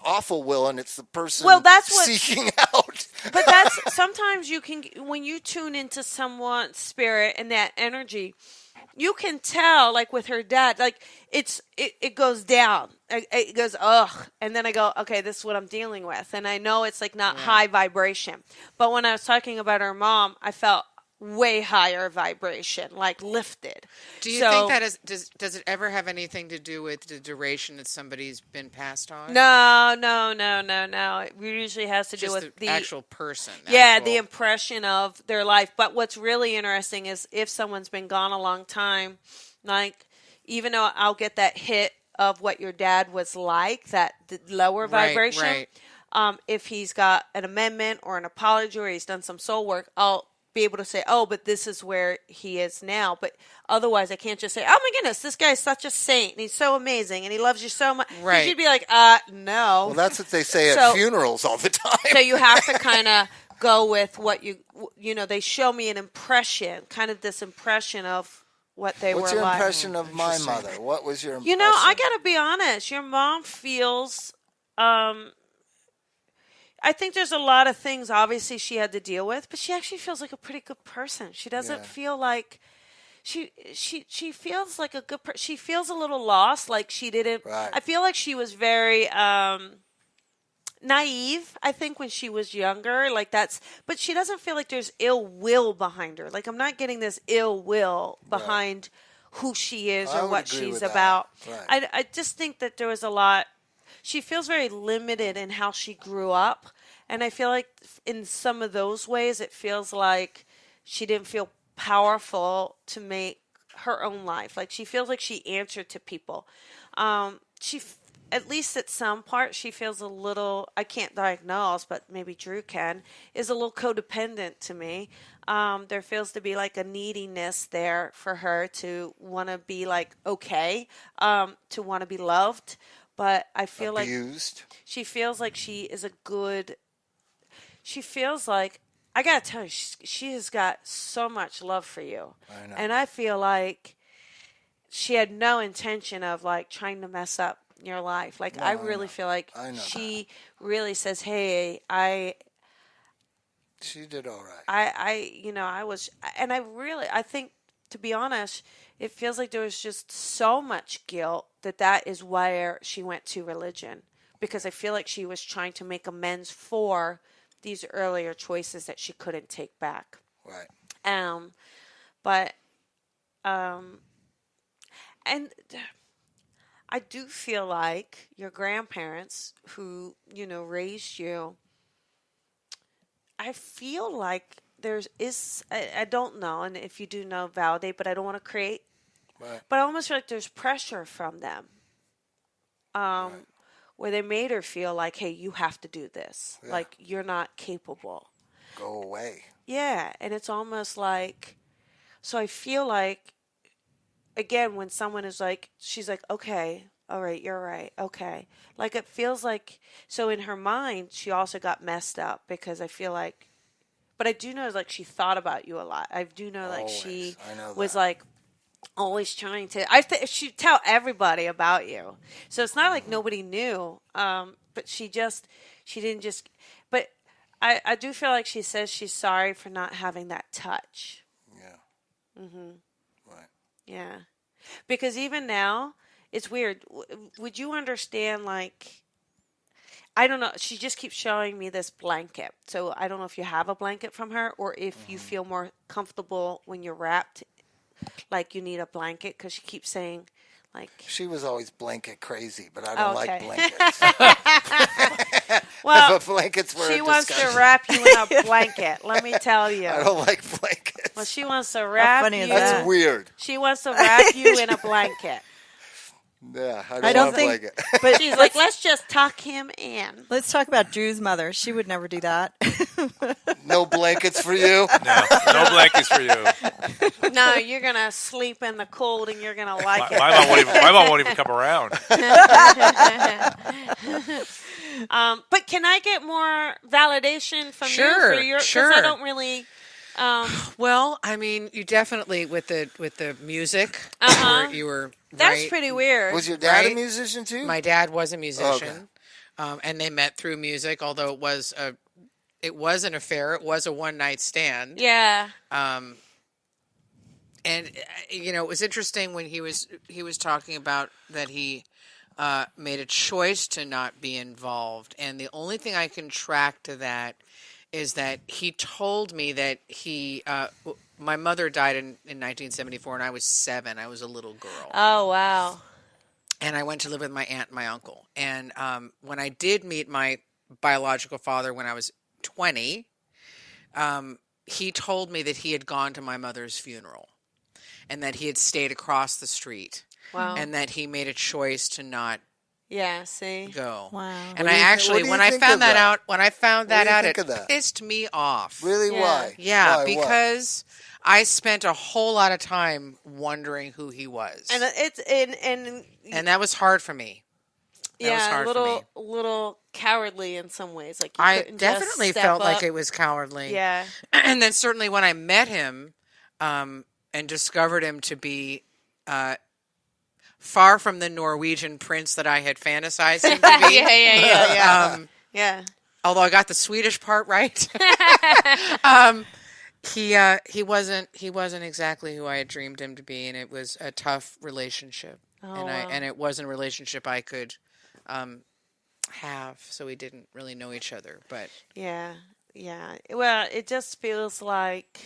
Speaker 6: awful will and it's the person
Speaker 3: Well, that's what-
Speaker 6: seeking out?
Speaker 3: but that's sometimes you can, when you tune into someone's spirit and that energy, you can tell, like with her dad, like it goes down, it goes ugh, and then I go, okay, this is what I'm dealing with, and I know it's like not high vibration. But when I was talking about her mom, I felt way higher vibration, like lifted.
Speaker 5: Do you
Speaker 3: So-
Speaker 5: think that does it ever have anything to do with the duration that somebody's been passed on?
Speaker 3: No. It usually has to do
Speaker 5: Just
Speaker 3: with
Speaker 5: the actual person.
Speaker 3: Yeah,
Speaker 5: actual-
Speaker 3: the impression of their life. But what's really interesting is if someone's been gone a long time, like even though I'll get that hit of what your dad was like, the lower
Speaker 5: Right,
Speaker 3: vibration,
Speaker 5: right.
Speaker 3: if he's got an amendment or an apology or he's done some soul work, I'll be able to say, oh, but this is where he is now. But otherwise, I can't just say, oh my goodness, this guy's such a saint and he's so amazing and he loves you so much. 'Cause
Speaker 5: Right.
Speaker 3: you'd be like, no.
Speaker 6: Well, that's what they say at
Speaker 3: So-
Speaker 6: funerals all the time.
Speaker 3: So you have to kind of go with what they show me an impression, kind of this impression of what they
Speaker 6: What's
Speaker 3: were
Speaker 6: your
Speaker 3: like.
Speaker 6: impression of my mother? What was your impression?
Speaker 3: You know, I got to be honest. Your mom feels, I think there's a lot of things obviously she had to deal with, but she actually feels like a pretty good person. She doesn't
Speaker 6: Yeah.
Speaker 3: feel like she feels like a good person. She feels a little lost, like she didn't.
Speaker 6: Right.
Speaker 3: I feel like she was very naive, I think, when she was younger. But she doesn't feel like there's ill will behind her. Like I'm not getting this ill will behind who she is
Speaker 6: I
Speaker 3: or
Speaker 6: would
Speaker 3: what
Speaker 6: agree
Speaker 3: she's
Speaker 6: with that.
Speaker 3: about.
Speaker 6: Right.
Speaker 3: I just think that there was a lot. She feels very limited in how she grew up. And I feel like in some of those ways, it feels like she didn't feel powerful to make her own life. Like she feels like she answered to people. At least at some part, she feels a little, I can't diagnose, but maybe Drew can, is a little codependent to me. There feels to be like a neediness there for her to want to be like okay, to want to be loved. But I feel
Speaker 6: Abused.
Speaker 3: like she feels like she is a good, she feels like, I got to tell you, she has got so much love for you.
Speaker 6: I know.
Speaker 3: And I feel like she had no intention of like trying to mess up your life. Like I really feel like
Speaker 6: I know
Speaker 3: she really says, hey,
Speaker 6: She did all right.
Speaker 3: I think, to be honest, it feels like there was just so much guilt that is where she went to religion, because I feel like she was trying to make amends for these earlier choices that she couldn't take back.
Speaker 6: Right.
Speaker 3: And I do feel like your grandparents who, raised you, I feel like I don't know, and if you do know, validate, but I don't want to create.
Speaker 6: Right.
Speaker 3: But I almost feel like there's pressure from them. Where they made her feel like, hey, you have to do this.
Speaker 6: Yeah.
Speaker 3: Like, you're not capable.
Speaker 6: Go away.
Speaker 3: Yeah, and it's almost like, so I feel like, again, when someone is like, she's like, okay, all right, you're right, okay. Like, it feels like, so in her mind, she also got messed up because I feel like, but I do know, like, she thought about you a lot. I do know, like, she was, like, always trying to, she'd tell everybody about you. So it's not like nobody knew, but she didn't just, but I do feel like she says she's sorry for not having that touch.
Speaker 6: Yeah.
Speaker 3: Mm-hmm.
Speaker 6: Right.
Speaker 3: Yeah. Because even now, it's weird. Would you understand, like, I don't know. She just keeps showing me this blanket. So I don't know if you have a blanket from her or if you feel more comfortable when you're wrapped, like you need a blanket, because she keeps saying, like...
Speaker 6: She was always blanket crazy, but I don't like blankets.
Speaker 3: Well,
Speaker 6: blankets were
Speaker 3: she wants to wrap you in a blanket, let me tell you.
Speaker 6: I don't like blankets.
Speaker 3: Well, she wants to wrap you...
Speaker 6: That's weird.
Speaker 3: She wants to wrap you in a blanket.
Speaker 6: Yeah,
Speaker 2: I don't think,
Speaker 6: like it.
Speaker 2: but
Speaker 3: she's like, let's just tuck him in.
Speaker 2: Let's talk about Drew's mother. She would never do that.
Speaker 6: No blankets for you?
Speaker 4: No blankets for you.
Speaker 3: No, you're going to sleep in the cold and you're going to like it.
Speaker 4: My mom won't even come around.
Speaker 3: But can I get more validation from you for your...
Speaker 5: Sure.
Speaker 3: Because I don't really...
Speaker 5: Well, I mean, you definitely with the music, you were
Speaker 3: That's
Speaker 5: right.
Speaker 3: pretty weird.
Speaker 6: Was your dad a
Speaker 5: Right?
Speaker 6: musician too?
Speaker 5: My dad was a musician,
Speaker 6: Okay.
Speaker 5: and they met through music. Although it was an affair. It was a one-night stand.
Speaker 3: Yeah.
Speaker 5: And it was interesting when he was talking about that he made a choice to not be involved, and the only thing I can track to that is that he told me that my mother died in 1974 and I was 7. I was a little girl.
Speaker 3: Oh, wow.
Speaker 5: And I went to live with my aunt and my uncle. And when I did meet my biological father when I was 20, he told me that he had gone to my mother's funeral and that he had stayed across the street.
Speaker 3: Wow.
Speaker 5: And that he made a choice to not
Speaker 3: see?
Speaker 5: go.
Speaker 2: Wow.
Speaker 5: And
Speaker 6: when I found that
Speaker 5: out, it pissed me off.
Speaker 6: Really?
Speaker 3: Yeah.
Speaker 6: Why?
Speaker 5: Yeah,
Speaker 6: Why?
Speaker 5: because I spent a whole lot of time wondering who he was.
Speaker 3: And it's
Speaker 5: And that was hard for me. That was hard for me.
Speaker 3: a little cowardly in some ways. Like you
Speaker 5: I
Speaker 3: couldn't
Speaker 5: definitely
Speaker 3: just
Speaker 5: felt
Speaker 3: step
Speaker 5: like
Speaker 3: up.
Speaker 5: it was cowardly.
Speaker 3: Yeah.
Speaker 5: And then certainly when I met him and discovered him to be far from the Norwegian prince that I had fantasized him to be.
Speaker 3: Yeah.
Speaker 5: Although I got the Swedish part right. He wasn't exactly who I had dreamed him to be, and it was a tough relationship. And it wasn't a relationship I could have, so we didn't really know each other. But
Speaker 3: Yeah. Well, it just feels like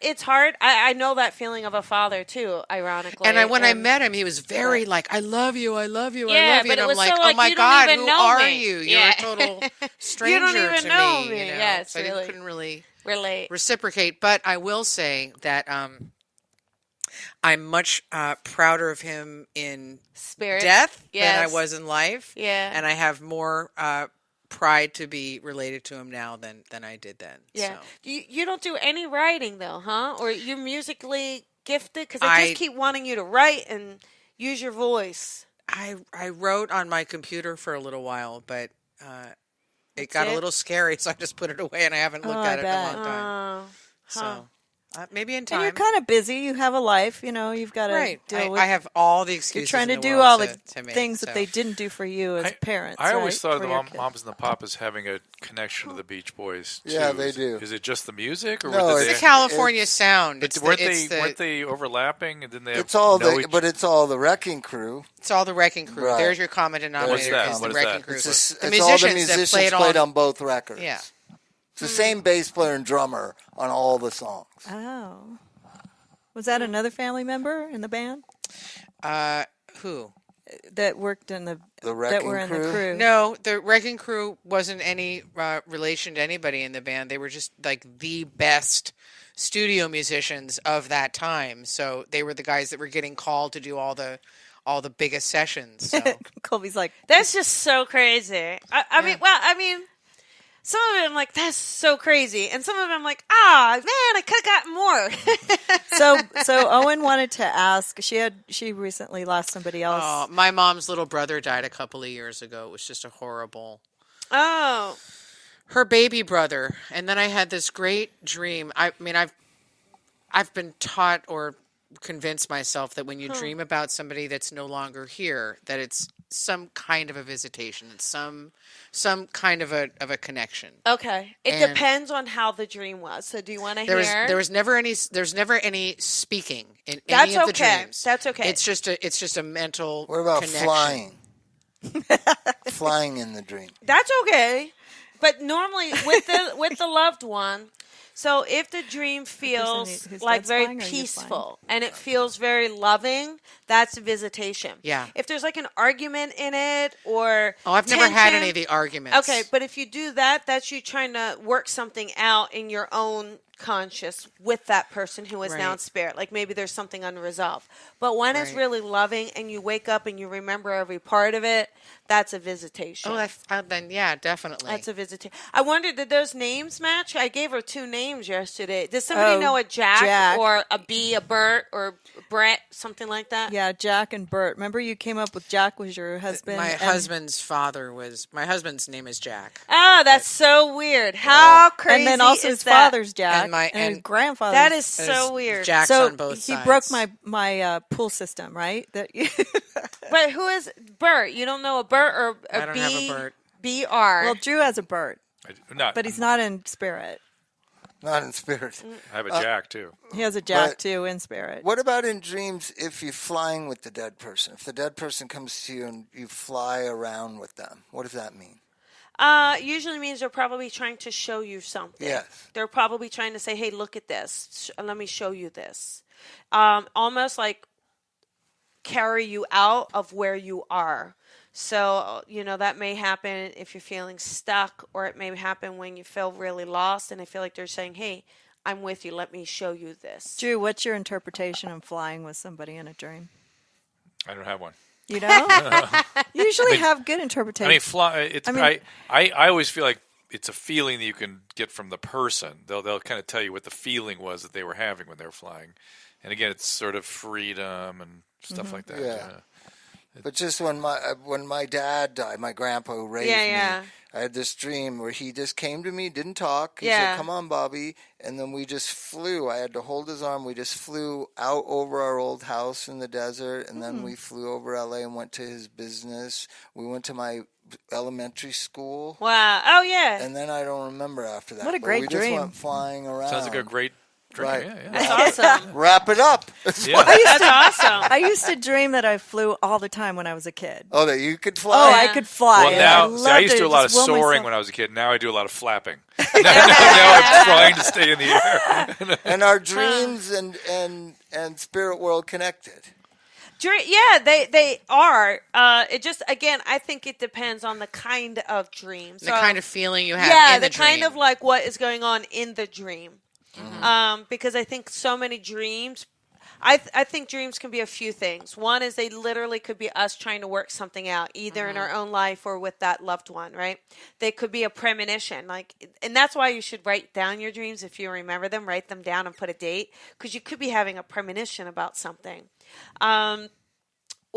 Speaker 3: it's hard. I know that feeling of a father too, ironically.
Speaker 5: And when I met him, he was very like, I love you, I love you, I
Speaker 3: Yeah,
Speaker 5: love you.
Speaker 3: but
Speaker 5: And
Speaker 3: it
Speaker 5: I'm
Speaker 3: was
Speaker 5: like,
Speaker 3: so
Speaker 5: oh
Speaker 3: like,
Speaker 5: my
Speaker 3: you don't
Speaker 5: God,
Speaker 3: even
Speaker 5: who
Speaker 3: know
Speaker 5: are
Speaker 3: me.
Speaker 5: you? You're
Speaker 3: Yeah.
Speaker 5: a total stranger
Speaker 3: You don't even
Speaker 5: to
Speaker 3: know
Speaker 5: me.
Speaker 3: me. Yeah, it's
Speaker 5: so
Speaker 3: really-
Speaker 5: I couldn't really
Speaker 3: relate.
Speaker 5: reciprocate. But I will say that I'm much prouder of him in
Speaker 3: Spirit.
Speaker 5: death than I
Speaker 3: Yes.
Speaker 5: was in life.
Speaker 3: Yeah.
Speaker 5: And I have more pride to be related to him now than I did then.
Speaker 3: Yeah.
Speaker 5: So.
Speaker 3: You don't do any writing though, huh? Or you're musically gifted? Because I just keep wanting you to write and use your voice.
Speaker 5: I wrote on my computer for a little while, but it got
Speaker 3: it?
Speaker 5: a little scary, so I just put it away and I haven't looked at it in a
Speaker 2: bet.
Speaker 5: long time. So maybe in time.
Speaker 2: And you're kind of busy. You have a life. You've got to
Speaker 5: right.
Speaker 2: deal with.
Speaker 5: I have all the
Speaker 2: You're
Speaker 5: excuses.
Speaker 2: trying to
Speaker 5: in the
Speaker 2: do
Speaker 5: world
Speaker 2: all
Speaker 5: to
Speaker 2: the
Speaker 5: make,
Speaker 2: things
Speaker 5: so.
Speaker 2: that they didn't do for you as parents.
Speaker 4: I always
Speaker 2: right?
Speaker 4: thought of
Speaker 2: For
Speaker 4: the
Speaker 2: your kids.
Speaker 4: Moms and the Papas having a connection to the Beach Boys. Too.
Speaker 6: Yeah, they do.
Speaker 4: Is it just the music, or
Speaker 6: No,
Speaker 5: It's the California sound.
Speaker 4: But
Speaker 5: It's
Speaker 4: weren't they overlapping? And then they
Speaker 6: It's all but it's all the Wrecking Crew.
Speaker 5: It's all the Wrecking Crew.
Speaker 6: Right.
Speaker 5: There's your common denominator.
Speaker 4: What's that?
Speaker 5: Is
Speaker 4: What
Speaker 5: the
Speaker 4: is
Speaker 5: Wrecking
Speaker 4: that?
Speaker 5: Crew.
Speaker 6: It's
Speaker 5: The
Speaker 6: all the
Speaker 5: musicians that
Speaker 6: musicians played on both records.
Speaker 5: Yeah.
Speaker 6: It's the same bass player and drummer on all the songs.
Speaker 2: Oh. Was that another family member in the band
Speaker 5: Who?
Speaker 2: that worked in the that
Speaker 6: Wrecking
Speaker 2: were in
Speaker 6: Crew?
Speaker 2: the crew?
Speaker 5: No, the Wrecking Crew wasn't any relation to anybody in the band. They were just like the best studio musicians of that time. So they were the guys that were getting called to do all the biggest sessions. So.
Speaker 2: Colby's like,
Speaker 3: That's just so crazy. I mean, some of it I'm like, that's so crazy. And some of it I'm like, man, I could have gotten more.
Speaker 2: so Owen wanted to ask. She recently lost somebody else.
Speaker 5: Oh, my mom's little brother died a couple of years ago. It was just a horrible.
Speaker 3: Oh.
Speaker 5: Her baby brother, and then I had this great dream. I mean, I've been taught or convinced myself that when you dream about somebody that's no longer here, that it's some kind of a visitation. It's some kind of a connection.
Speaker 3: Okay. It
Speaker 5: And
Speaker 3: depends on how the dream was. So do you want to hear?
Speaker 5: There's never any speaking in
Speaker 3: That's
Speaker 5: any of the
Speaker 3: okay.
Speaker 5: dreams.
Speaker 3: That's okay.
Speaker 5: It's just a mental.
Speaker 6: What about
Speaker 5: connection.
Speaker 6: flying? Flying in the dream.
Speaker 3: That's okay. But normally with the loved one, so if the dream feels
Speaker 2: whose
Speaker 3: like
Speaker 2: dad's
Speaker 3: very
Speaker 2: flying or you're
Speaker 3: peaceful and it feels very loving, that's a visitation.
Speaker 5: Yeah.
Speaker 3: If there's like an argument in it or
Speaker 5: I've never had
Speaker 3: tension-
Speaker 5: any of the arguments.
Speaker 3: Okay, but if you do that, that's you trying to work something out in your own conscious with that person who is now in
Speaker 5: Right.
Speaker 3: spirit. Like maybe there's something unresolved. But when it's
Speaker 5: Right.
Speaker 3: really loving and you wake up and you remember every part of it, that's a visitation.
Speaker 5: Then yeah, definitely.
Speaker 3: That's a visitation. I wondered, did those names match? I gave her 2 names yesterday. Does somebody know a Jack or a B, a Bert, or Brett, something like that?
Speaker 2: Yeah, Jack and Bert. Remember you came up with Jack was your husband?
Speaker 5: My
Speaker 2: and-
Speaker 5: husband's husband's name is Jack.
Speaker 3: Oh, that's so weird. How crazy
Speaker 2: and then also
Speaker 3: is
Speaker 2: his
Speaker 3: that?
Speaker 2: father's Jack
Speaker 5: And
Speaker 2: his grandfather's.
Speaker 3: That is
Speaker 5: There's
Speaker 3: so weird.
Speaker 5: Jacks
Speaker 2: so
Speaker 5: on both
Speaker 2: he
Speaker 5: sides.
Speaker 2: broke my pool system, right? That
Speaker 3: But who is Bert? You don't know a Bert or a
Speaker 5: I don't
Speaker 3: B?
Speaker 5: have a Bert.
Speaker 3: B-R.
Speaker 2: well, Drew has a Bert, but he's not in spirit.
Speaker 6: Not in spirit.
Speaker 4: I have a Jack too.
Speaker 2: He has a Jack
Speaker 6: But-
Speaker 2: too in spirit.
Speaker 6: What about in dreams if you're flying with the dead person? If the dead person comes to you and you fly around with them, what does that mean?
Speaker 3: Usually means they're probably trying to show you something.
Speaker 6: Yes.
Speaker 3: They're probably trying to say, hey, look at this. Let me show you this. Almost like carry you out of where you are. So, that may happen if you're feeling stuck, or it may happen when you feel really lost and I feel like they're saying, hey, I'm with you. Let me show you this.
Speaker 2: Drew, what's your interpretation of flying with somebody in a dream?
Speaker 4: I don't have one.
Speaker 2: You know, you usually have good interpretation.
Speaker 4: I mean, I always feel like it's a feeling that you can get from the person. They'll kind of tell you what the feeling was that they were having when they were flying, and again, it's sort of freedom and stuff like that.
Speaker 6: Yeah. But just when my dad died, my grandpa who raised me, I had this dream where he just came to me, didn't talk. He said, "Come on, Bobby," and then we just flew. I had to hold his arm. We just flew out over our old house in the desert, and then we flew over LA and went to his business. We went to my elementary school.
Speaker 3: Wow. Oh, yeah.
Speaker 6: And then I don't remember after that.
Speaker 2: What a
Speaker 6: but
Speaker 2: great
Speaker 6: we
Speaker 2: dream.
Speaker 6: just went flying around.
Speaker 4: Sounds like a great dream.
Speaker 6: Right.
Speaker 4: Yeah.
Speaker 3: That's awesome.
Speaker 6: Wrap it up.
Speaker 4: Yeah.
Speaker 3: That's awesome.
Speaker 2: I used to dream that I flew all the time when I was a kid.
Speaker 6: Oh, that you could
Speaker 2: Oh,
Speaker 6: fly.
Speaker 2: I could fly.
Speaker 4: Well, now, I used to do a lot of soaring when I was a kid. Now I do a lot of flapping. now I'm trying to stay in the air.
Speaker 6: And our dreams and spirit world connected.
Speaker 3: Yeah, they are. It just, again, I think it depends on the kind of dream.
Speaker 5: The kind of feeling you have
Speaker 3: yeah,
Speaker 5: in the
Speaker 3: kind
Speaker 5: dream.
Speaker 3: of like what is going on in the dream. Because I think so many dreams, I think dreams can be a few things. One is they literally could be us trying to work something out, either in our own life or with that loved one, right? They could be a premonition, and that's why you should write down your dreams. If you remember them, write them down and put a date, because you could be having a premonition about something.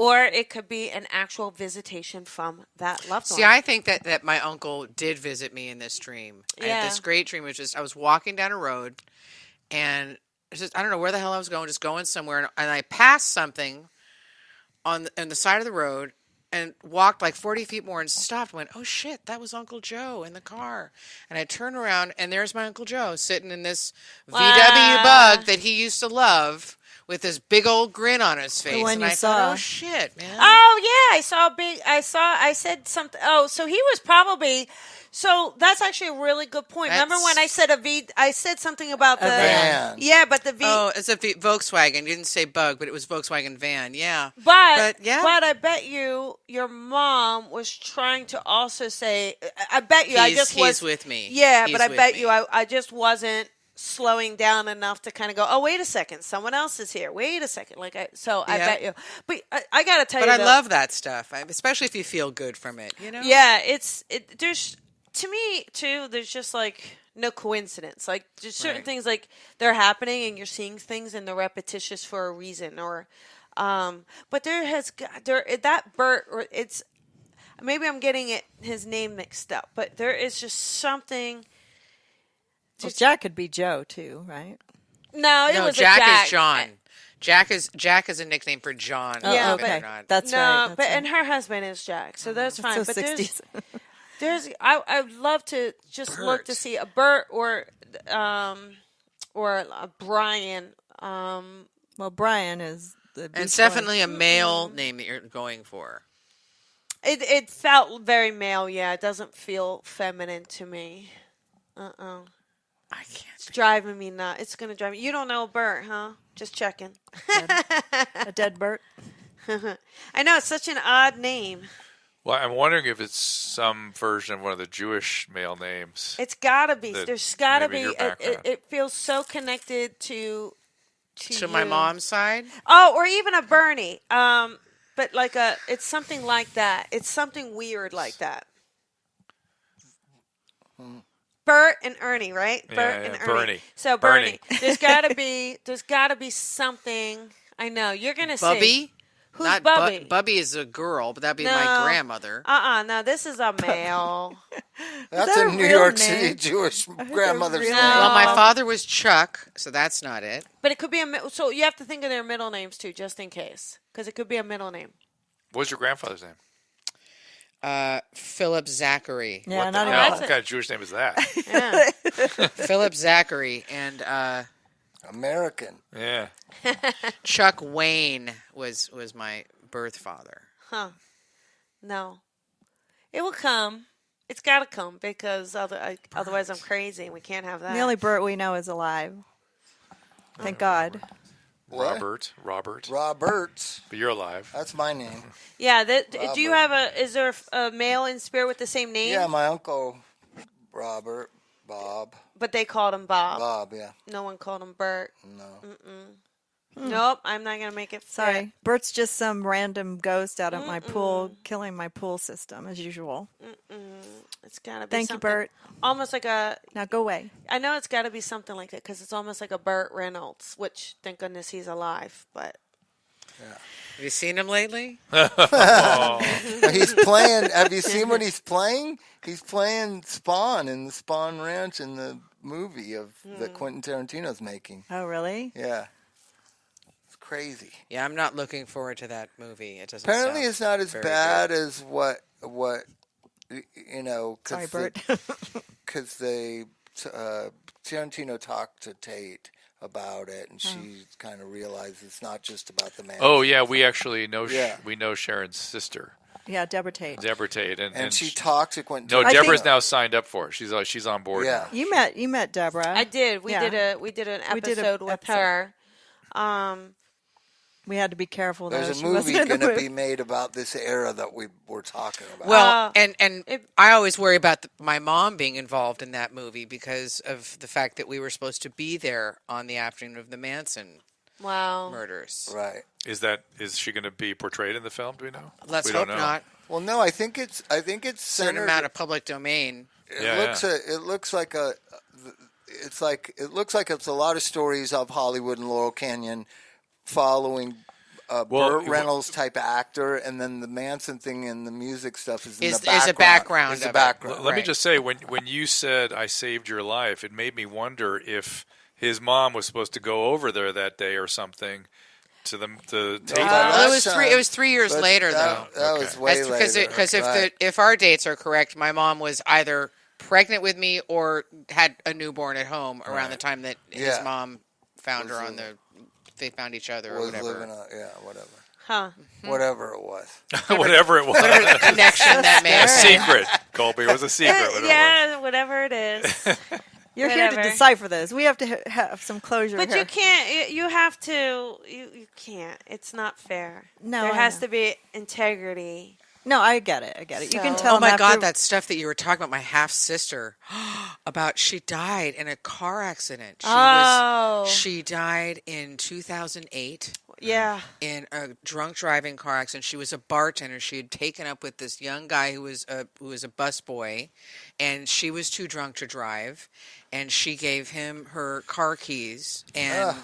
Speaker 3: Or it could be an actual visitation from that loved one.
Speaker 5: See, I think that my uncle did visit me in this dream. I had this great dream, which is I was walking down a road, and I don't know where the hell I was going, just going somewhere, and I passed something on the side of the road, and walked like 40 feet more and stopped and went, oh shit, that was Uncle Joe in the car. And I turned around and there's my Uncle Joe sitting in this VW bug that he used to love. with this big old grin on his face.
Speaker 2: one
Speaker 5: and
Speaker 2: you
Speaker 5: I
Speaker 2: saw.
Speaker 5: thought, oh shit, man.
Speaker 3: Oh yeah, I said something. Oh, so he was probably. So that's actually a really good point. Remember when I said I said something about the
Speaker 6: van.
Speaker 3: Yeah, but the V.
Speaker 5: Oh, it's a Volkswagen. You didn't say bug, but it was Volkswagen van. Yeah.
Speaker 3: But
Speaker 5: yeah.
Speaker 3: But I bet you your mom was trying to also say. I bet you
Speaker 5: He's with me.
Speaker 3: Yeah,
Speaker 5: He's
Speaker 3: but I
Speaker 5: with
Speaker 3: bet
Speaker 5: me.
Speaker 3: you I just wasn't slowing down enough to kind of go, oh, wait a second, someone else is here. Wait a second. I bet you. But I got to tell
Speaker 5: But
Speaker 3: you,
Speaker 5: I love that stuff, especially if you feel good from it. You know.
Speaker 3: Yeah, there's to me too. There's just like no coincidence. Like there's certain things like they're happening and you're seeing things and they're repetitious for a reason. Or, but that Bert or it's maybe I'm getting his name mixed up. But there is just something.
Speaker 2: Well, Jack could be Joe too, right?
Speaker 3: No,
Speaker 5: No,
Speaker 3: was
Speaker 5: Jack
Speaker 3: a Jack
Speaker 5: is John. Jack is a nickname for John.
Speaker 2: Oh,
Speaker 3: Yeah,
Speaker 2: okay.
Speaker 3: but-
Speaker 2: That's
Speaker 3: no,
Speaker 2: right.
Speaker 3: but and her husband is Jack, so that's fine.
Speaker 2: so
Speaker 3: But
Speaker 2: 60s.
Speaker 3: I'd love to just look to
Speaker 5: Bert.
Speaker 3: see a Bert or a Brian.
Speaker 2: Well, Brian is the.
Speaker 5: And
Speaker 2: Beach
Speaker 5: it's
Speaker 2: Boy.
Speaker 5: definitely a male name that you're going for.
Speaker 3: It felt very male. Yeah, it doesn't feel feminine to me.
Speaker 5: I can't.
Speaker 3: It's driving me nuts. It's gonna drive me. You don't know Bert, huh? Just checking.
Speaker 2: a dead Bert.
Speaker 3: I know it's such an odd name.
Speaker 4: Well, I'm wondering if it's some version of one of the Jewish male names.
Speaker 3: It's gotta be.
Speaker 4: That
Speaker 3: There's gotta
Speaker 4: maybe
Speaker 3: be.
Speaker 4: your background.
Speaker 3: It feels so connected to
Speaker 5: My
Speaker 3: you.
Speaker 5: mom's side.
Speaker 3: Oh, or even a Bernie. But it's something like that. It's something weird like that. Bert and Ernie, right?
Speaker 4: Yeah,
Speaker 3: Bert
Speaker 4: yeah,
Speaker 3: and Ernie.
Speaker 4: Bernie.
Speaker 3: So
Speaker 4: Bernie.
Speaker 3: there's gotta be something. I know you're gonna say
Speaker 5: Bubby?
Speaker 3: who's
Speaker 5: Not
Speaker 3: Bubby?
Speaker 5: Bubby is a girl, but that'd be
Speaker 3: No.
Speaker 5: my grandmother.
Speaker 3: No, this is a male.
Speaker 6: That's
Speaker 2: that
Speaker 6: a
Speaker 2: a
Speaker 6: New
Speaker 2: real
Speaker 6: York
Speaker 2: name?
Speaker 6: City Jewish grandmother's
Speaker 2: real
Speaker 6: name.
Speaker 2: name.
Speaker 5: Well, my father was Chuck, so that's not it.
Speaker 3: But it could be so you have to think of their middle names too, just in case, because it could be a middle name.
Speaker 4: What was your grandfather's name?
Speaker 5: Philip Zachary.
Speaker 2: Yeah,
Speaker 4: What
Speaker 2: not
Speaker 4: the
Speaker 2: even
Speaker 4: hell?
Speaker 3: that's
Speaker 4: What kind of Jewish name is that?
Speaker 3: Yeah.
Speaker 5: Philip Zachary and
Speaker 6: American.
Speaker 4: Yeah.
Speaker 5: Chuck Wayne was my birth father.
Speaker 3: No, it will come. It's got to come because otherwise I'm crazy and we can't have that.
Speaker 2: The only Bert we know is alive. Thank God.
Speaker 6: What?
Speaker 4: Robert.
Speaker 6: Roberts.
Speaker 4: But you're alive.
Speaker 6: That's my name.
Speaker 3: Yeah. Do you have is there a male in spirit with the same name?
Speaker 6: Yeah, my uncle Robert, Bob.
Speaker 3: But they called him Bob.
Speaker 6: Bob, yeah.
Speaker 3: No one called him Bert.
Speaker 6: No.
Speaker 3: Nope. I'm not gonna make it. fit.
Speaker 2: Sorry. Bert's just some random ghost out of my pool, killing my pool system, as usual.
Speaker 3: It's gotta be.
Speaker 2: Thank you,
Speaker 3: something-
Speaker 2: Bert.
Speaker 3: Almost like a.
Speaker 2: Now go away.
Speaker 3: I know it's got to be something like that because it's almost like a Burt Reynolds, which thank goodness he's alive. But
Speaker 5: Have you seen him lately?
Speaker 6: He's playing. Have you seen what he's playing? He's playing Spawn in the Spawn Ranch in the movie that Quentin Tarantino's making.
Speaker 2: Oh, really?
Speaker 6: Yeah. It's crazy.
Speaker 5: Yeah, I'm not looking forward to that movie. It doesn't.
Speaker 6: Apparently,
Speaker 5: sound
Speaker 6: it's not as
Speaker 5: very
Speaker 6: bad
Speaker 5: good.
Speaker 6: as what you know.
Speaker 2: Sorry,
Speaker 6: Cause
Speaker 2: Bert.
Speaker 6: Because Tarantino talked to Tate about it, and she kind of realized it's not just about the man.
Speaker 4: Oh yeah, we actually know.
Speaker 6: Yeah.
Speaker 4: We know Sharon's sister,
Speaker 2: Yeah, Deborah Tate.
Speaker 4: Deborah Tate,
Speaker 6: and she talked to Quentin.
Speaker 4: No,
Speaker 6: Tarantino.
Speaker 4: Deborah's now signed up for it. She's on board.
Speaker 6: Yeah.
Speaker 4: now.
Speaker 2: You met Deborah.
Speaker 3: I did. We
Speaker 2: Yeah.
Speaker 3: did an
Speaker 2: We did a
Speaker 3: episode with
Speaker 2: episode.
Speaker 3: her.
Speaker 2: We had to be careful.
Speaker 6: There's
Speaker 2: though.
Speaker 6: a
Speaker 2: She
Speaker 6: movie
Speaker 2: wasn't in the
Speaker 6: going to
Speaker 2: movie.
Speaker 6: be made about this era that we were talking about.
Speaker 5: Well, and
Speaker 3: it-
Speaker 5: I always worry about my mom being involved in that movie because of the fact that we were supposed to be there on the afternoon of the Manson
Speaker 3: Wow.
Speaker 5: murders.
Speaker 6: Right.
Speaker 4: Is she going to be portrayed in the film? Do we know?
Speaker 5: Let's
Speaker 4: we
Speaker 5: hope
Speaker 4: don't know.
Speaker 5: not.
Speaker 6: Well, no, I think it's
Speaker 5: Certain
Speaker 6: centered.
Speaker 5: amount of public domain.
Speaker 6: It looks like it's a lot of stories of Hollywood and Laurel Canyon following Burt Reynolds type actor, and then the Manson thing and the music stuff is in the background.
Speaker 5: Is a background
Speaker 6: Is the
Speaker 5: of it.
Speaker 6: background.
Speaker 4: Let me
Speaker 5: Right.
Speaker 4: just say, when you said I saved your life, it made me wonder if his mom was supposed to go over there that day or something to Tate.
Speaker 5: Well,
Speaker 6: Last
Speaker 5: it was 3 years
Speaker 6: but
Speaker 5: later
Speaker 6: that,
Speaker 5: though.
Speaker 6: That was way later.
Speaker 5: Because
Speaker 6: right.
Speaker 5: if our dates are correct, my mom was either pregnant with me or had a newborn at home around the time that his
Speaker 6: Yeah.
Speaker 5: mom found her on the they found each other or
Speaker 6: Was
Speaker 5: whatever.
Speaker 6: living whatever.
Speaker 3: Huh.
Speaker 6: Whatever it was.
Speaker 4: Whatever it was.
Speaker 5: Whatever the connection that may
Speaker 4: A
Speaker 5: have been.
Speaker 4: secret, Colby. It was a secret. Whatever it was.
Speaker 3: Yeah, whatever it is.
Speaker 2: You're here
Speaker 3: Whatever.
Speaker 2: to decipher this. We have to have some closure
Speaker 3: But
Speaker 2: here.
Speaker 3: you can't. You have to. You can't. It's not fair.
Speaker 2: No,
Speaker 3: there
Speaker 2: I
Speaker 3: has
Speaker 2: know.
Speaker 3: to be integrity.
Speaker 2: No, I get it. I get it. You can
Speaker 3: So-
Speaker 2: tell
Speaker 5: Oh my
Speaker 2: them
Speaker 5: God,
Speaker 2: after-
Speaker 5: that stuff that you were talking about, my half sister, about she died in a car accident. She died in 2008
Speaker 3: Yeah.
Speaker 5: in a drunk driving car accident. She was a bartender. She had taken up with this young guy who was a busboy, and she was too drunk to drive, and she gave him her car keys, and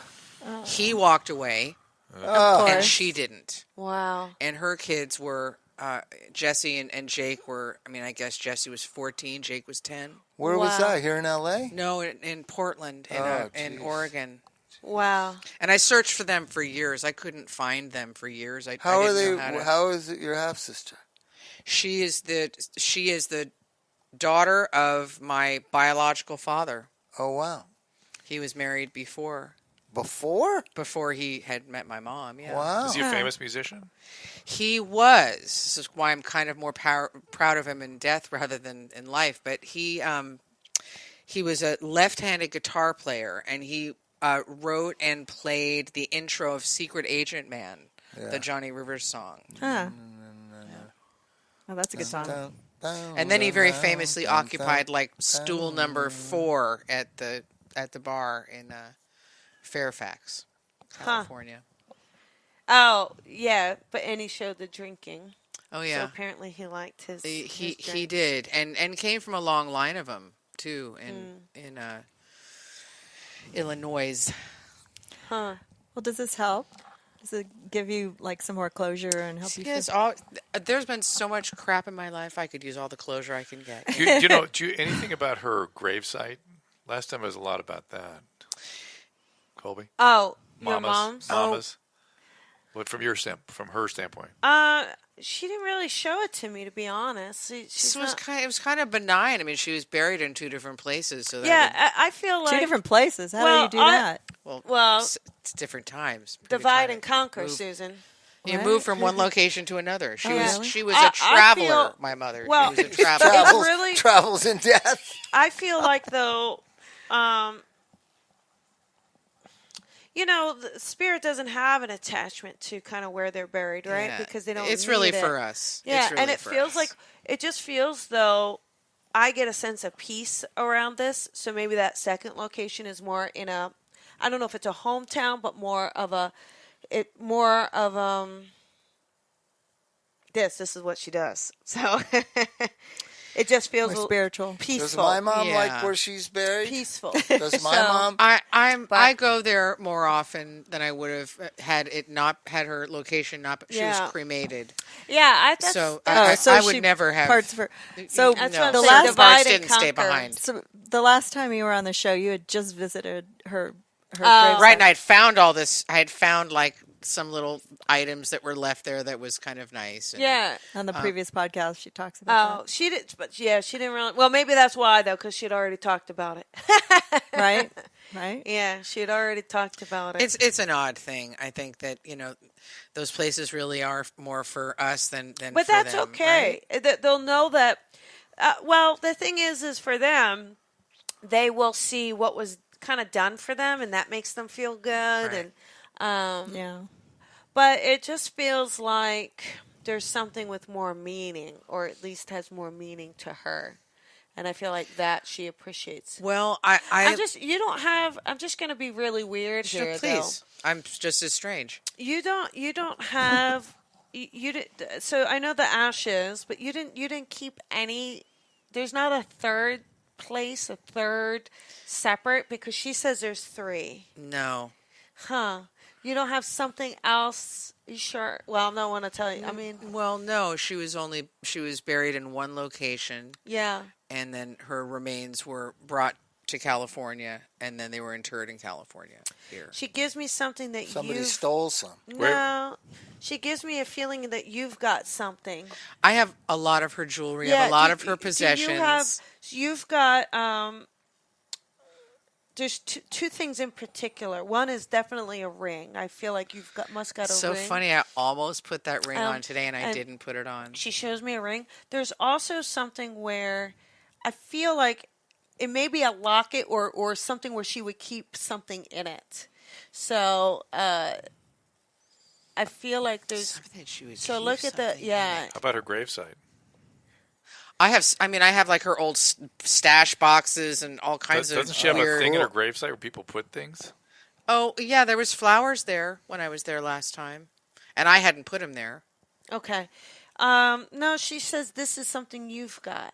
Speaker 5: he walked away, and she didn't.
Speaker 3: Wow.
Speaker 5: And her kids were Jesse and Jake were. I mean, I guess Jesse was 14, Jake was 10.
Speaker 6: Where was
Speaker 3: Wow.
Speaker 6: that? Here in L.A.?
Speaker 5: No, in Portland, in
Speaker 6: geez.
Speaker 5: Oregon.
Speaker 3: Wow.
Speaker 5: And I searched for them for years. I couldn't find them for years.
Speaker 6: How
Speaker 5: I
Speaker 6: are
Speaker 5: didn't
Speaker 6: they?
Speaker 5: know how to-
Speaker 6: How is it your half sister?
Speaker 5: She is the daughter of my biological father.
Speaker 6: Oh wow!
Speaker 5: He was married before he had met my mom. Yeah.
Speaker 6: Wow.
Speaker 4: Is he a famous musician?
Speaker 5: He was. This is why I'm kind of more proud of him in death rather than in life. But he was a left-handed guitar player, and he wrote and played the intro of Secret Agent Man, the Johnny Rivers song.
Speaker 2: Huh. Oh, that's a good song.
Speaker 5: And then he very famously occupied like stool number 4 at the bar in Fairfax, California.
Speaker 3: Oh, yeah. And he showed the drinking.
Speaker 5: Oh
Speaker 3: So
Speaker 5: yeah,
Speaker 3: apparently he liked his.
Speaker 5: he
Speaker 3: drink.
Speaker 5: did, and came from a long line of them too in Illinois.
Speaker 3: Huh.
Speaker 2: Well, does this help? Does it give you like some more closure and help you?
Speaker 5: Yes, there's been so much crap in my life. I could use all the closure I can get.
Speaker 4: Do you anything about her gravesite? Last time it was a lot about that. Colby?
Speaker 3: Oh, your mom's?
Speaker 4: Mamas. What from her standpoint?
Speaker 3: She didn't really show it to me, to be honest.
Speaker 5: It was kind of benign. I mean, she was buried in 2 different places, so that
Speaker 3: Yeah, I feel like
Speaker 2: 2 different places. How
Speaker 3: Well,
Speaker 2: do you do that?
Speaker 3: Well,
Speaker 5: it's different times.
Speaker 3: divide and conquer, Susan.
Speaker 5: You move from one location to another. She was
Speaker 3: I
Speaker 5: a traveler.
Speaker 3: feel-
Speaker 5: My mother.
Speaker 3: well,
Speaker 5: She was a traveler.
Speaker 6: Travels in death.
Speaker 3: I feel like though, the spirit doesn't have an attachment to kind of where they're buried, right?
Speaker 5: Yeah.
Speaker 3: Because they don't.
Speaker 5: It's really
Speaker 3: need it.
Speaker 5: for us.
Speaker 3: Yeah,
Speaker 5: It's really
Speaker 3: and it
Speaker 5: for
Speaker 3: feels
Speaker 5: us.
Speaker 3: like it just feels though. I get a sense of peace around this, so maybe that second location is more in a. I don't know if it's a hometown, but more of This is what she does. So it just feels
Speaker 2: More spiritual.
Speaker 3: peaceful.
Speaker 6: Does my mom
Speaker 5: Yeah.
Speaker 6: like where she's buried?
Speaker 3: Peaceful.
Speaker 6: Does my mom?
Speaker 5: I go there more often than I would have had her location not. She
Speaker 3: Yeah.
Speaker 5: was cremated,
Speaker 3: Yeah,
Speaker 5: so
Speaker 3: that's-
Speaker 2: so
Speaker 5: I
Speaker 2: she
Speaker 5: would never have.
Speaker 2: parts of her. So
Speaker 3: That's
Speaker 5: no,
Speaker 3: what I'm
Speaker 2: the
Speaker 3: saying,
Speaker 2: last
Speaker 5: certain
Speaker 3: divide
Speaker 5: parts
Speaker 3: and
Speaker 5: didn't stay
Speaker 3: conquer.
Speaker 5: behind.
Speaker 2: So the last time you were on the show, you had just visited her
Speaker 3: Oh.
Speaker 2: gravesite.
Speaker 5: Right, and I had found all this. I had found like some little items that were left there that was kind of nice. And
Speaker 3: Yeah.
Speaker 2: On the previous podcast, she talks about
Speaker 3: Oh, she did, but yeah, she didn't really. Well, maybe that's why though, because she'd already talked about it.
Speaker 2: that. Right? Right?
Speaker 3: Yeah, she had already talked about it.
Speaker 5: It's an odd thing. I think that those places really are more for us than
Speaker 3: But
Speaker 5: for
Speaker 3: that's
Speaker 5: them,
Speaker 3: okay. They'll know that. Well, the thing is for them, they will see what was kind of done for them, and that makes them feel good.
Speaker 5: Right.
Speaker 3: And
Speaker 2: Yeah.
Speaker 3: but it just feels like there's something with more meaning, or at least has more meaning to her. And I feel like that she appreciates.
Speaker 5: Well,
Speaker 3: I'm just going to be really weird
Speaker 5: Sure,
Speaker 3: here,
Speaker 5: please. I'm just as strange.
Speaker 3: though. You don't have you did, so I know the ashes, but you didn't keep any. There's not a third place, a third separate, because she says there's 3.
Speaker 5: No.
Speaker 3: Huh. You don't have something else? You sure? Well, no one to tell you. I mean,
Speaker 5: Well, no. She was buried in one location,
Speaker 3: yeah.
Speaker 5: and then her remains were brought to California, and then they were interred in California here.
Speaker 3: She gives me something that
Speaker 6: Somebody
Speaker 3: you
Speaker 6: stole some.
Speaker 3: No. She gives me a feeling that you've got something.
Speaker 5: I have a lot of her jewelry. I have a lot of her possessions.
Speaker 3: You've got there's two things in particular. One is definitely a ring. I feel like must got a
Speaker 5: So
Speaker 3: ring.
Speaker 5: funny. I almost put that ring on today, and I
Speaker 3: and
Speaker 5: didn't put it on.
Speaker 3: She shows me a ring. There's also something where I feel like it may be a locket or something where she would keep something in it. So I feel like there's
Speaker 5: Something she would
Speaker 3: so
Speaker 5: keep
Speaker 3: look at the
Speaker 5: something in
Speaker 3: yeah.
Speaker 5: it.
Speaker 4: How about her gravesite?
Speaker 5: I have like her old stash boxes and all kinds of
Speaker 4: Doesn't she have a
Speaker 5: weird.
Speaker 4: thing in her gravesite where people put things?
Speaker 5: Oh yeah, there was flowers there when I was there last time, and I hadn't put them there.
Speaker 3: Okay. No, she says this is something you've got.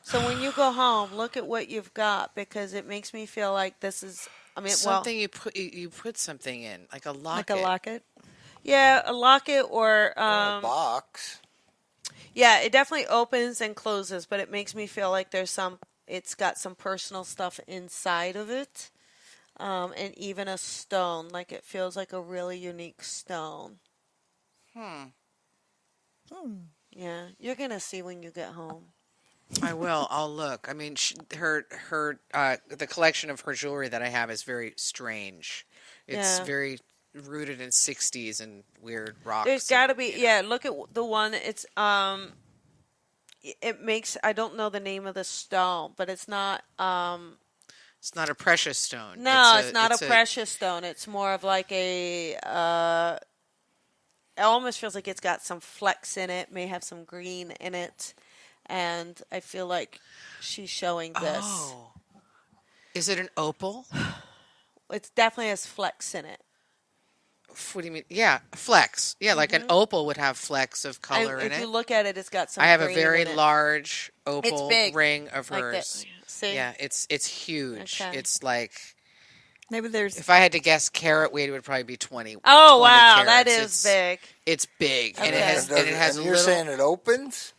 Speaker 3: So when you go home, look at what you've got because it makes me feel like this is. I mean,
Speaker 5: Something you put something in, like a locket.
Speaker 2: Like a locket.
Speaker 3: Yeah, a locket or
Speaker 6: a box.
Speaker 3: yeah, it definitely opens and closes, but it makes me feel like it's got some personal stuff inside of it. And even a stone, like it feels like a really unique stone. Yeah, you're going to see when you get home.
Speaker 5: I will. I'll look. I mean, the collection of her jewelry that I have is very strange. It's
Speaker 3: Yeah.
Speaker 5: very rooted in '60s and weird rocks.
Speaker 3: There's got to be, yeah, look at the one, it's, it makes, I don't know the name of the stone, but it's not,
Speaker 5: It's not a precious stone.
Speaker 3: no, it's not a precious stone. It's more of like it almost feels like it's got some flecks in it, may have some green in it. And I feel like she's showing this.
Speaker 5: Oh. Is it an opal?
Speaker 3: It definitely has flecks in it.
Speaker 5: What do you mean? Yeah, flecks. Yeah, like an opal would have flecks of color
Speaker 3: And
Speaker 5: in
Speaker 3: if
Speaker 5: it.
Speaker 3: you look at it, it's got some
Speaker 5: I have a
Speaker 3: green
Speaker 5: very
Speaker 3: in it.
Speaker 5: large opal
Speaker 3: big,
Speaker 5: ring of
Speaker 3: like
Speaker 5: hers.
Speaker 3: that. See?
Speaker 5: Yeah, it's huge.
Speaker 3: Okay.
Speaker 5: It's like,
Speaker 2: Maybe there's.
Speaker 5: if I had to guess carat weight, it would probably be 20.
Speaker 3: Oh,
Speaker 5: 20
Speaker 3: wow,
Speaker 5: carats.
Speaker 3: that is big.
Speaker 5: It's big, and it
Speaker 3: Okay.
Speaker 5: has
Speaker 6: And you're saying it opens?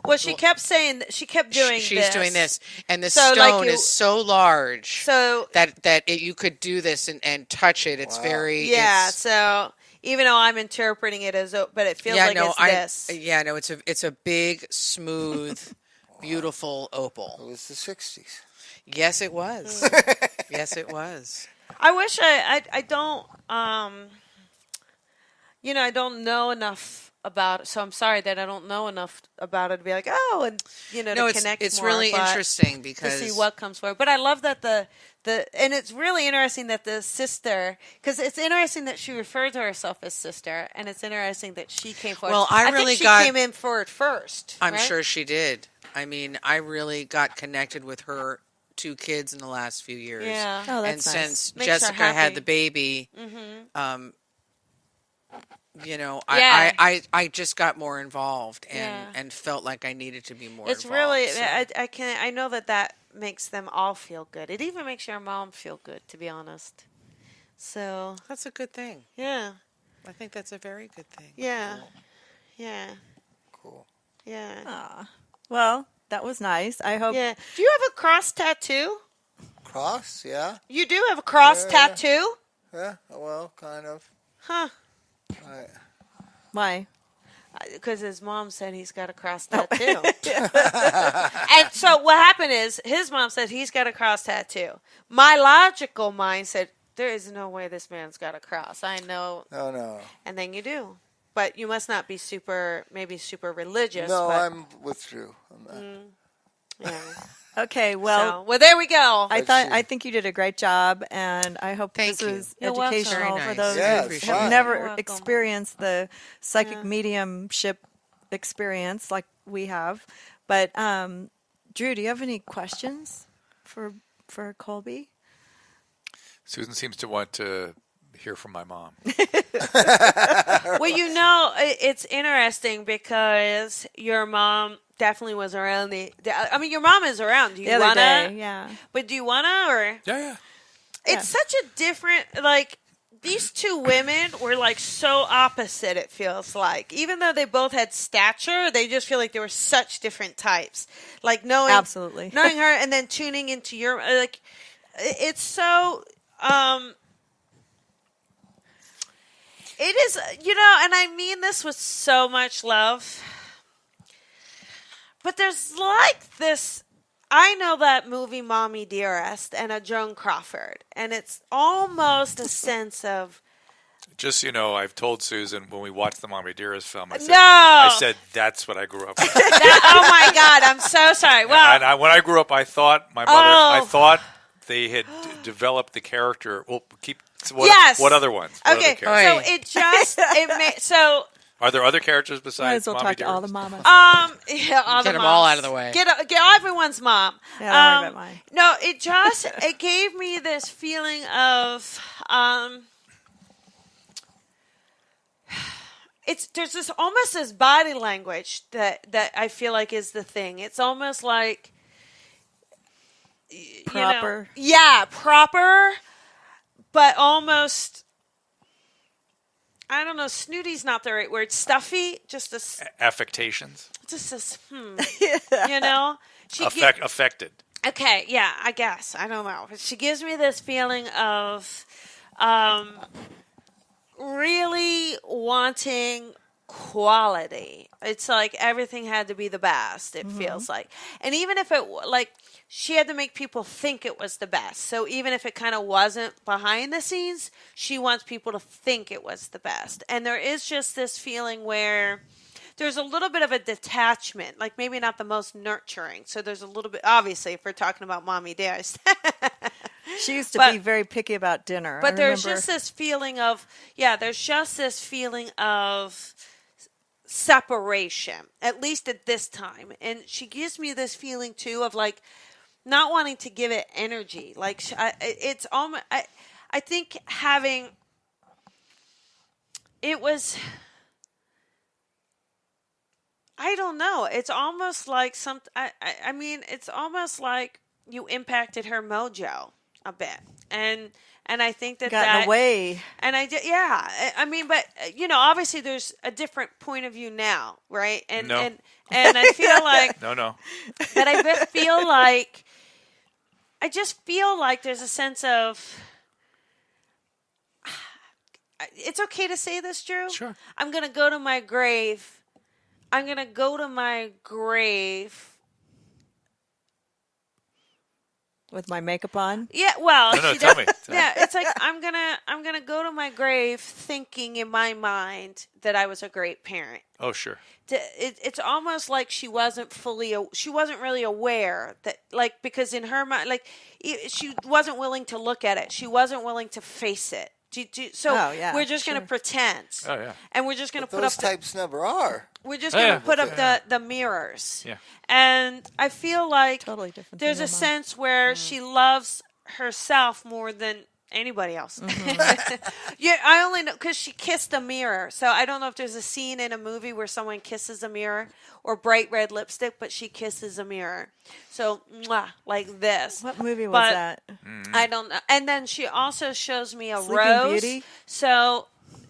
Speaker 3: Well, she kept saying, she kept doing
Speaker 5: She's
Speaker 3: this.
Speaker 5: doing this, and the
Speaker 3: So, like,
Speaker 5: stone is so large
Speaker 3: So,
Speaker 5: that you could do this and touch it. It's
Speaker 6: Wow.
Speaker 5: very
Speaker 3: yeah,
Speaker 5: it's-
Speaker 3: so even though I'm interpreting it as, but it feels like it's this.
Speaker 5: Yeah, no, it's a big, smooth, beautiful opal.
Speaker 6: It was the 60s.
Speaker 5: Yes, it was. Yes, it was.
Speaker 3: I wish I don't, I don't know enough about it, so I'm sorry that I don't know enough about it to be like, oh, and,
Speaker 5: No,
Speaker 3: to connect
Speaker 5: it's
Speaker 3: more,
Speaker 5: really
Speaker 3: but
Speaker 5: interesting
Speaker 3: to
Speaker 5: because
Speaker 3: see what comes forward. But I love that and it's really interesting that the sister, because it's interesting that she referred to herself as sister, and it's interesting that she came forward.
Speaker 5: Well, I really
Speaker 3: think she
Speaker 5: got-
Speaker 3: came in forward first.
Speaker 5: I'm
Speaker 3: right?
Speaker 5: sure she did. I mean, I really got connected with her 2 kids in the last few years.
Speaker 3: Yeah.
Speaker 2: Oh,
Speaker 5: And
Speaker 2: that's nice.
Speaker 5: since
Speaker 3: Makes her
Speaker 5: Jessica
Speaker 3: happy.
Speaker 5: had the baby,
Speaker 3: Mm-hmm.
Speaker 5: Yeah. I just got more involved and felt like I needed to be more
Speaker 3: It's
Speaker 5: involved.
Speaker 3: really,
Speaker 5: so-
Speaker 3: I know that makes them all feel good. It even makes your mom feel good, to be honest. So,
Speaker 5: That's a good thing.
Speaker 3: yeah.
Speaker 5: I think that's a very good thing.
Speaker 3: Yeah. Yeah.
Speaker 6: Cool.
Speaker 3: Yeah.
Speaker 2: Aw. Well, that was nice. I hope.
Speaker 3: Yeah. Do you have a cross tattoo?
Speaker 6: Cross, yeah?
Speaker 3: You do have a cross
Speaker 6: Yeah.
Speaker 3: tattoo?
Speaker 6: Yeah, well, kind of.
Speaker 3: Huh.
Speaker 6: Right.
Speaker 2: Why?
Speaker 3: Because his mom said he's got a cross tattoo. And so what happened is his mom said he's got a cross tattoo. My logical mind said, there is no way this man's got a cross. I know.
Speaker 6: Oh, no.
Speaker 3: And then you do. But you must not be super religious.
Speaker 6: No,
Speaker 3: but,
Speaker 6: I'm with Drew on that.
Speaker 3: Yeah.
Speaker 2: Okay. Well,
Speaker 3: Well, there we go.
Speaker 2: I think you did a great job, and I hope
Speaker 5: Thank
Speaker 2: this
Speaker 5: you.
Speaker 2: was
Speaker 3: You're welcome.
Speaker 2: educational
Speaker 5: Very
Speaker 2: for
Speaker 5: nice.
Speaker 2: those
Speaker 6: Yeah,
Speaker 2: who
Speaker 6: it's
Speaker 2: have
Speaker 6: fun.
Speaker 3: You're
Speaker 2: never
Speaker 3: welcome.
Speaker 2: experienced the psychic
Speaker 3: Yeah.
Speaker 2: mediumship experience like we have. But Drew, do you have any questions for Colby?
Speaker 4: Susan seems to want to hear from my mom.
Speaker 3: Well, it's interesting because your mom definitely was around I mean, your mom is around. Do you
Speaker 2: The other
Speaker 3: wanna?
Speaker 2: day, yeah.
Speaker 3: But do you wanna or?
Speaker 4: Yeah.
Speaker 3: It's such a different these two women were so opposite. It feels like even though they both had stature, they just feel like they were such different types. Like knowing
Speaker 2: Absolutely.
Speaker 3: knowing her and then tuning into your it's so. It is, and I mean this with so much love, but there's this, I know that movie Mommy Dearest and a Joan Crawford, and it's almost a sense of
Speaker 4: Just so you know, I've told Susan when we watched the Mommy Dearest film,
Speaker 3: no.
Speaker 4: I said that's what I grew up with.
Speaker 3: Oh my God, I'm so sorry. Well,
Speaker 4: And when I grew up, I thought my mother. I thought they had developed the character. Well,
Speaker 3: yes.
Speaker 4: What other ones? What
Speaker 3: Okay,
Speaker 4: other characters?
Speaker 3: so so.
Speaker 4: Are there other characters
Speaker 2: Might
Speaker 4: besides
Speaker 2: as well
Speaker 4: Mommy
Speaker 2: talk to all the
Speaker 4: Dearest?
Speaker 2: mamas.
Speaker 3: Yeah, all
Speaker 5: Get
Speaker 3: the
Speaker 5: them
Speaker 3: moms.
Speaker 5: all out of the way.
Speaker 3: Get everyone's mom.
Speaker 2: Yeah, don't worry about mine.
Speaker 3: No, it gave me this feeling of there's this almost this body language that I feel like is the thing. It's almost like
Speaker 2: Proper.
Speaker 3: Proper, but almost. I don't know. Snooty's not the right word. Stuffy, just a
Speaker 4: Affectations.
Speaker 3: just a you know.
Speaker 4: Affected.
Speaker 3: Okay, yeah, I guess. I don't know. But she gives me this feeling of really wanting quality. It's like everything had to be the best, it feels like. And even if she had to make people think it was the best. So even if it kind of wasn't behind the scenes, she wants people to think it was the best. And there is just this feeling where there's a little bit of a detachment, like maybe not the most nurturing. So there's a little bit, obviously, if we're talking about Mommy Dearest.
Speaker 2: She used to
Speaker 3: But-
Speaker 2: be very picky about dinner.
Speaker 3: But
Speaker 2: I
Speaker 3: there's
Speaker 2: remember-
Speaker 3: just this feeling of, separation, at least at this time. And she gives me this feeling, too, of like not wanting to give it energy. Like, it's almost, I think having, it was, I don't know. It's almost like I mean, it's almost like you impacted her mojo a bit. And I think
Speaker 2: gotten away.
Speaker 3: And I did, yeah. I mean, but obviously there's a different point of view now, right? And
Speaker 4: No.
Speaker 3: and I feel like,
Speaker 4: No.
Speaker 3: but I just feel like there's a sense of. It's okay to say this, Drew.
Speaker 4: Sure.
Speaker 3: I'm gonna go to my grave.
Speaker 2: With my makeup on.
Speaker 3: Yeah, well,
Speaker 4: No,
Speaker 3: she
Speaker 4: tell
Speaker 3: does-
Speaker 4: me.
Speaker 3: Yeah, it's like I'm gonna go to my grave thinking in my mind that I was a great parent.
Speaker 4: Oh, sure.
Speaker 3: It's almost like she wasn't really aware that, like, because in her mind, like, she wasn't willing to look at it. She wasn't willing to face it. So
Speaker 2: Oh, yeah,
Speaker 3: we're just going
Speaker 2: sure.
Speaker 3: to pretend.
Speaker 4: Oh, yeah.
Speaker 3: And we're just going to put
Speaker 6: Those
Speaker 3: up
Speaker 6: types never are.
Speaker 3: we're just
Speaker 4: Oh,
Speaker 3: going to
Speaker 4: yeah.
Speaker 3: put up the mirrors.
Speaker 4: Yeah.
Speaker 3: And I feel like
Speaker 2: Totally different
Speaker 3: there's
Speaker 2: than
Speaker 3: a
Speaker 2: your mom.
Speaker 3: sense where she loves herself more than anybody else. Yeah, I only know because she kissed a mirror. So I don't know if there's a scene in a movie where someone kisses a mirror or bright red lipstick, but she kisses a mirror. So, mwah, like this.
Speaker 2: What movie was
Speaker 3: But
Speaker 2: that?
Speaker 3: I don't know. And then she also shows me a
Speaker 2: Sleeping
Speaker 3: rose.
Speaker 2: Beauty?
Speaker 3: So,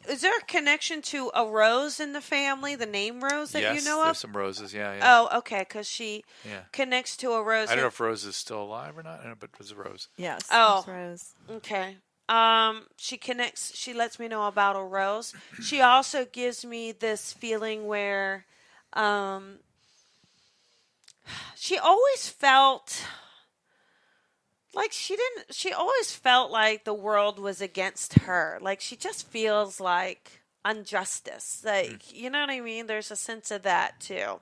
Speaker 3: is there a connection to a rose in the family, the name Rose that
Speaker 4: Yes,
Speaker 3: you know
Speaker 4: there's
Speaker 3: of?
Speaker 4: some roses. Yeah.
Speaker 3: Oh, okay, because she
Speaker 4: Yeah.
Speaker 3: connects to a rose.
Speaker 4: I don't know if Rose is still alive or not, I don't know, but it was a Rose.
Speaker 2: Yes.
Speaker 3: Oh.
Speaker 2: Miss Rose.
Speaker 3: Okay. She lets me know about a rose. She also gives me this feeling where she always felt like she always felt like the world was against her. Like she just feels like injustice. Like, you know what I mean? There's a sense of that too.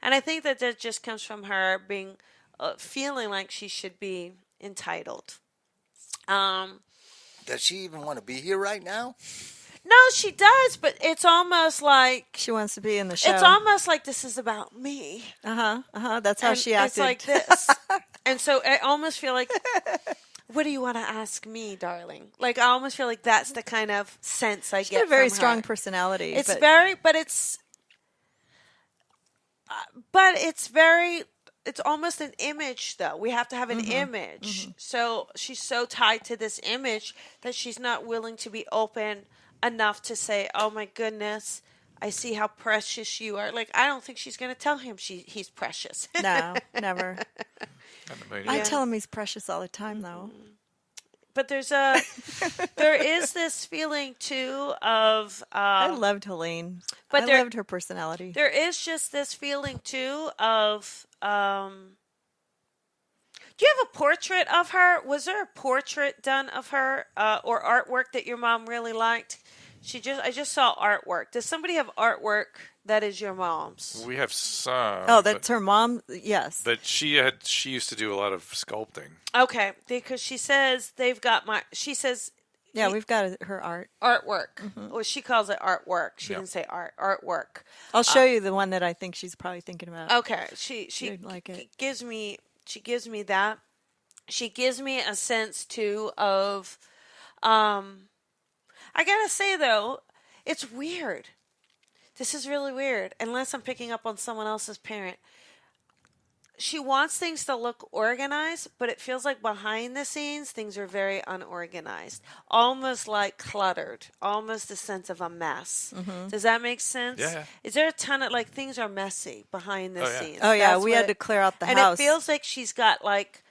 Speaker 3: And I think that just comes from her being feeling like she should be entitled.
Speaker 6: Does she even want to be here right now?
Speaker 3: No, she does, but it's almost like
Speaker 2: She wants to be in the show.
Speaker 3: it's almost like this is about me.
Speaker 2: That's how
Speaker 3: And
Speaker 2: she acted.
Speaker 3: It's like this, and so I almost feel like, what do you want to ask me, darling? Like I almost feel like that's the kind of sense I
Speaker 2: She
Speaker 3: get.
Speaker 2: had a very
Speaker 3: from
Speaker 2: strong
Speaker 3: her.
Speaker 2: personality.
Speaker 3: It's
Speaker 2: but
Speaker 3: very, but it's very. It's almost an image, though. We have to have an image. So she's so tied to this image that she's not willing to be open enough to say, "Oh my goodness, I see how precious you are." Like I don't think she's going to tell him he's precious.
Speaker 2: No, never. I
Speaker 3: Yeah.
Speaker 2: tell him he's precious all the time, though.
Speaker 3: But there is this feeling too of.
Speaker 2: I loved Helene.
Speaker 3: but
Speaker 2: I
Speaker 3: there-
Speaker 2: loved her personality.
Speaker 3: There is just this feeling too of Do you have a portrait of her? Was there a portrait done of her or artwork that your mom really liked? I just saw artwork. Does somebody have artwork that is your mom's?
Speaker 4: We have some.
Speaker 2: Oh, that's her mom. Yes.
Speaker 4: But she used to do a lot of sculpting.
Speaker 3: Okay, because she says they've got
Speaker 2: Yeah, we've got her art.
Speaker 3: artwork. Well, she calls it artwork. She didn't say artwork.
Speaker 2: I'll show you the one that I think she's probably thinking about.
Speaker 3: Okay, she
Speaker 2: You'd like it.
Speaker 3: gives me that. She gives me a sense too of I gotta say though, it's weird. This is really weird, unless I'm picking up on someone else's parent. She wants things to look organized, but it feels like behind the scenes, things are very unorganized. Almost like cluttered. Almost a sense of a mess. Does that make sense?
Speaker 4: Yeah.
Speaker 3: Is there a ton of, like, things are messy behind the scenes?
Speaker 2: Oh, yeah,
Speaker 3: That's
Speaker 2: we
Speaker 3: what
Speaker 2: had to clear out the
Speaker 3: and
Speaker 2: house.
Speaker 3: it feels like she's got, like,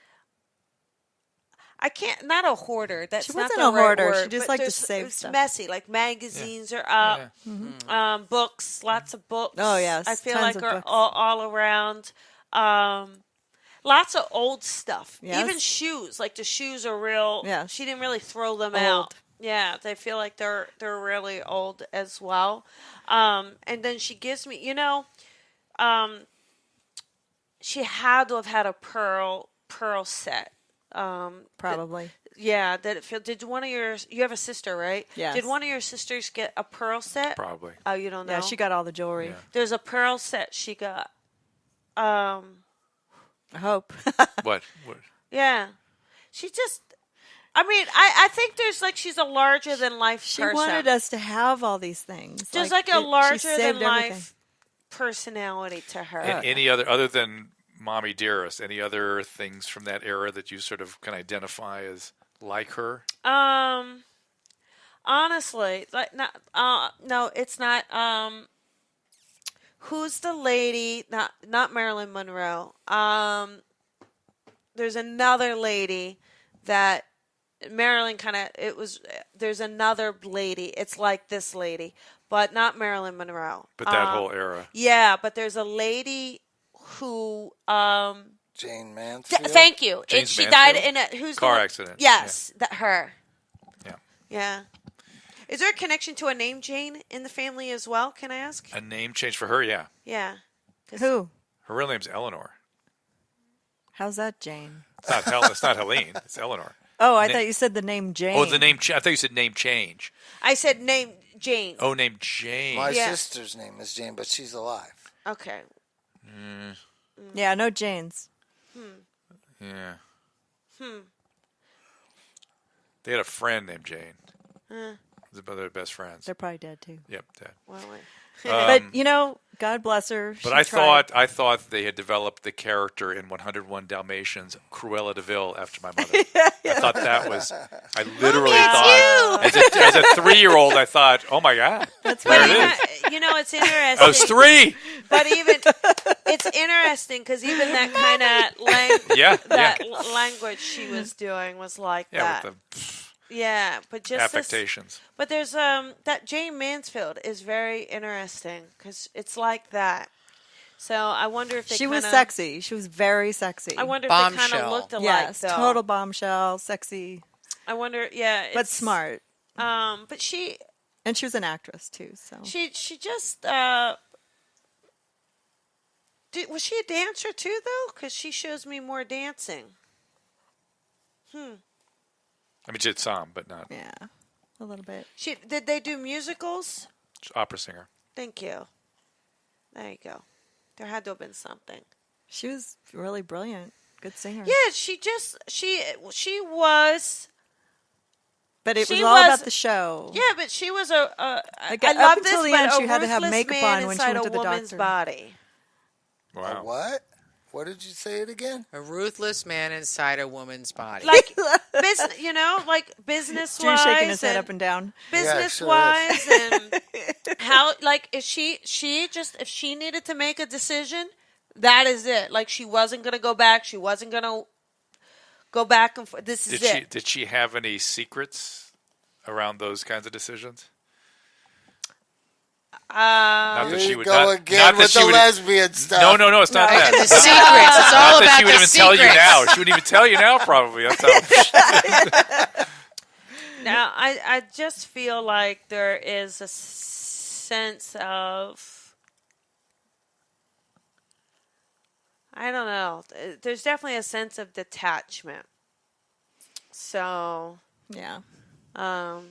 Speaker 3: not a hoarder. That's
Speaker 2: She
Speaker 3: not
Speaker 2: wasn't
Speaker 3: the
Speaker 2: a
Speaker 3: right
Speaker 2: hoarder.
Speaker 3: word,
Speaker 2: She just
Speaker 3: but
Speaker 2: liked to
Speaker 3: there's-
Speaker 2: save
Speaker 3: it's
Speaker 2: stuff.
Speaker 3: messy. Like magazines are up, books, lots of books.
Speaker 2: Oh, yes,
Speaker 3: I feel
Speaker 2: tons
Speaker 3: like
Speaker 2: of
Speaker 3: are
Speaker 2: books.
Speaker 3: all around. Lots of old stuff.
Speaker 2: Yes.
Speaker 3: Even shoes. Like the shoes are real.
Speaker 2: Yes.
Speaker 3: She didn't really throw them
Speaker 2: Old.
Speaker 3: out. Yeah, they feel like they're really old as well. And then she gives me, she had to have had a pearl set.
Speaker 2: Probably.
Speaker 3: Yeah, did one of you have a sister, right?
Speaker 2: Yes.
Speaker 3: Did one of your sisters get a pearl set?
Speaker 4: Probably.
Speaker 3: Oh, you don't know?
Speaker 2: Yeah, she got all the jewelry.
Speaker 4: Yeah.
Speaker 3: There's a pearl set she got.
Speaker 2: I hope.
Speaker 4: What?
Speaker 3: Yeah. She just, I think there's like, she's a larger than life
Speaker 2: She
Speaker 3: person.
Speaker 2: wanted us to have all these things.
Speaker 3: There's like a
Speaker 2: she
Speaker 3: larger
Speaker 2: saved
Speaker 3: than life
Speaker 2: everything.
Speaker 3: personality to her.
Speaker 4: Any other than Mommy Dearest? Any other things from that era that you sort of can identify as like her?
Speaker 3: Honestly, like no, it's not. Who's the lady? Not Marilyn Monroe. There's another lady that Marilyn there's another lady. It's like this lady, but not Marilyn Monroe.
Speaker 4: But that whole era.
Speaker 3: Yeah, but there's a lady who
Speaker 6: Jane Mansfield.
Speaker 3: thank you.
Speaker 4: James
Speaker 3: She died in
Speaker 4: Mansfield?
Speaker 3: a
Speaker 4: Car accident.
Speaker 3: Yes, her.
Speaker 4: Yeah.
Speaker 3: Yeah. Is there a connection to a name Jane in the family as well? Can I ask?
Speaker 4: A name change for her, yeah.
Speaker 3: Yeah. 'Cause-
Speaker 2: Who?
Speaker 4: Her real name's Eleanor.
Speaker 2: How's that, Jane?
Speaker 4: It's not Helene. It's Eleanor.
Speaker 2: Oh, I thought you said the name Jane.
Speaker 4: Oh, the name. I thought you said name change.
Speaker 3: I said name Jane.
Speaker 4: Oh, name Jane.
Speaker 6: My
Speaker 3: Yeah.
Speaker 6: sister's name is Jane, but she's alive.
Speaker 3: Okay.
Speaker 2: Yeah, no Janes.
Speaker 4: Yeah. They had a friend named Jane. They're their best friends.
Speaker 2: They're probably dead too.
Speaker 4: Yep, dead.
Speaker 3: Well,
Speaker 2: But God bless her.
Speaker 4: But
Speaker 2: she
Speaker 4: I
Speaker 2: tried.
Speaker 4: thought they had developed the character in 101 Dalmatians, Cruella de Vil, after my mother. I thought that was. I literally thought as a 3-year-old, I thought, oh my god,
Speaker 2: That's
Speaker 4: there
Speaker 2: right.
Speaker 4: it is.
Speaker 3: it's interesting.
Speaker 4: I was 3.
Speaker 3: But even it's interesting because even that kind of
Speaker 4: Yeah,
Speaker 3: language she was doing was like
Speaker 4: yeah,
Speaker 3: that.
Speaker 4: with
Speaker 3: Yeah, but
Speaker 4: the
Speaker 3: just this,
Speaker 4: affectations.
Speaker 3: but there's that Jane Mansfield is very interesting because it's like that. So I wonder if they
Speaker 2: She was
Speaker 3: kinda-
Speaker 2: sexy. She was very sexy.
Speaker 3: I wonder if they kind of
Speaker 5: Bombshell.
Speaker 3: looked alike.
Speaker 2: Yes,
Speaker 3: though.
Speaker 2: total bombshell, sexy,
Speaker 3: I wonder, yeah,
Speaker 2: but
Speaker 3: it's-
Speaker 2: smart.
Speaker 3: But
Speaker 2: And she was an actress too. So
Speaker 3: she just was she a dancer too though? Because she shows me more dancing.
Speaker 4: I mean, she did some, but not
Speaker 2: yeah, a little bit.
Speaker 3: Did they do musicals?
Speaker 4: opera singer.
Speaker 3: Thank you. There you go. There had to have been something.
Speaker 2: She was really brilliant. Good singer.
Speaker 3: Yeah, she was.
Speaker 2: But it
Speaker 3: she
Speaker 2: was all
Speaker 3: was-
Speaker 2: about the show.
Speaker 3: Yeah, but she was
Speaker 2: Like,
Speaker 3: I
Speaker 2: up
Speaker 3: love
Speaker 2: until
Speaker 3: this,
Speaker 2: the end,
Speaker 3: but
Speaker 2: she
Speaker 3: a
Speaker 2: had to have
Speaker 3: ruthless
Speaker 2: makeup
Speaker 3: man
Speaker 2: on when she
Speaker 3: inside
Speaker 2: went to
Speaker 3: a
Speaker 2: the
Speaker 3: woman's
Speaker 2: doctor.
Speaker 3: body.
Speaker 4: Wow.
Speaker 6: What? What did you say it again?
Speaker 5: A ruthless man inside a woman's body.
Speaker 3: Like business, like business
Speaker 2: Drew's
Speaker 3: wise,
Speaker 2: shaking his head up and down.
Speaker 3: business
Speaker 6: sure
Speaker 3: wise, and how if she needed to make a decision, that is it. Like she wasn't gonna go back. She wasn't gonna go back and forth. This is it.
Speaker 4: Did she have any secrets around those kinds of decisions? Not that
Speaker 6: Here
Speaker 4: she
Speaker 6: you
Speaker 4: would
Speaker 6: go
Speaker 4: not,
Speaker 6: again
Speaker 4: not that
Speaker 6: with
Speaker 4: she
Speaker 6: the
Speaker 4: would.
Speaker 6: lesbian stuff.
Speaker 4: No, it's not that.
Speaker 5: The
Speaker 4: Not-
Speaker 5: secrets. It's
Speaker 4: not
Speaker 5: all
Speaker 4: that
Speaker 5: about
Speaker 4: she would
Speaker 5: the
Speaker 4: even tell you
Speaker 5: secrets.
Speaker 4: now. She wouldn't even tell you now. Probably that's how.
Speaker 3: Now, I just feel like there is a sense of, I don't know. There's definitely a sense of detachment. So,
Speaker 2: Yeah.
Speaker 3: but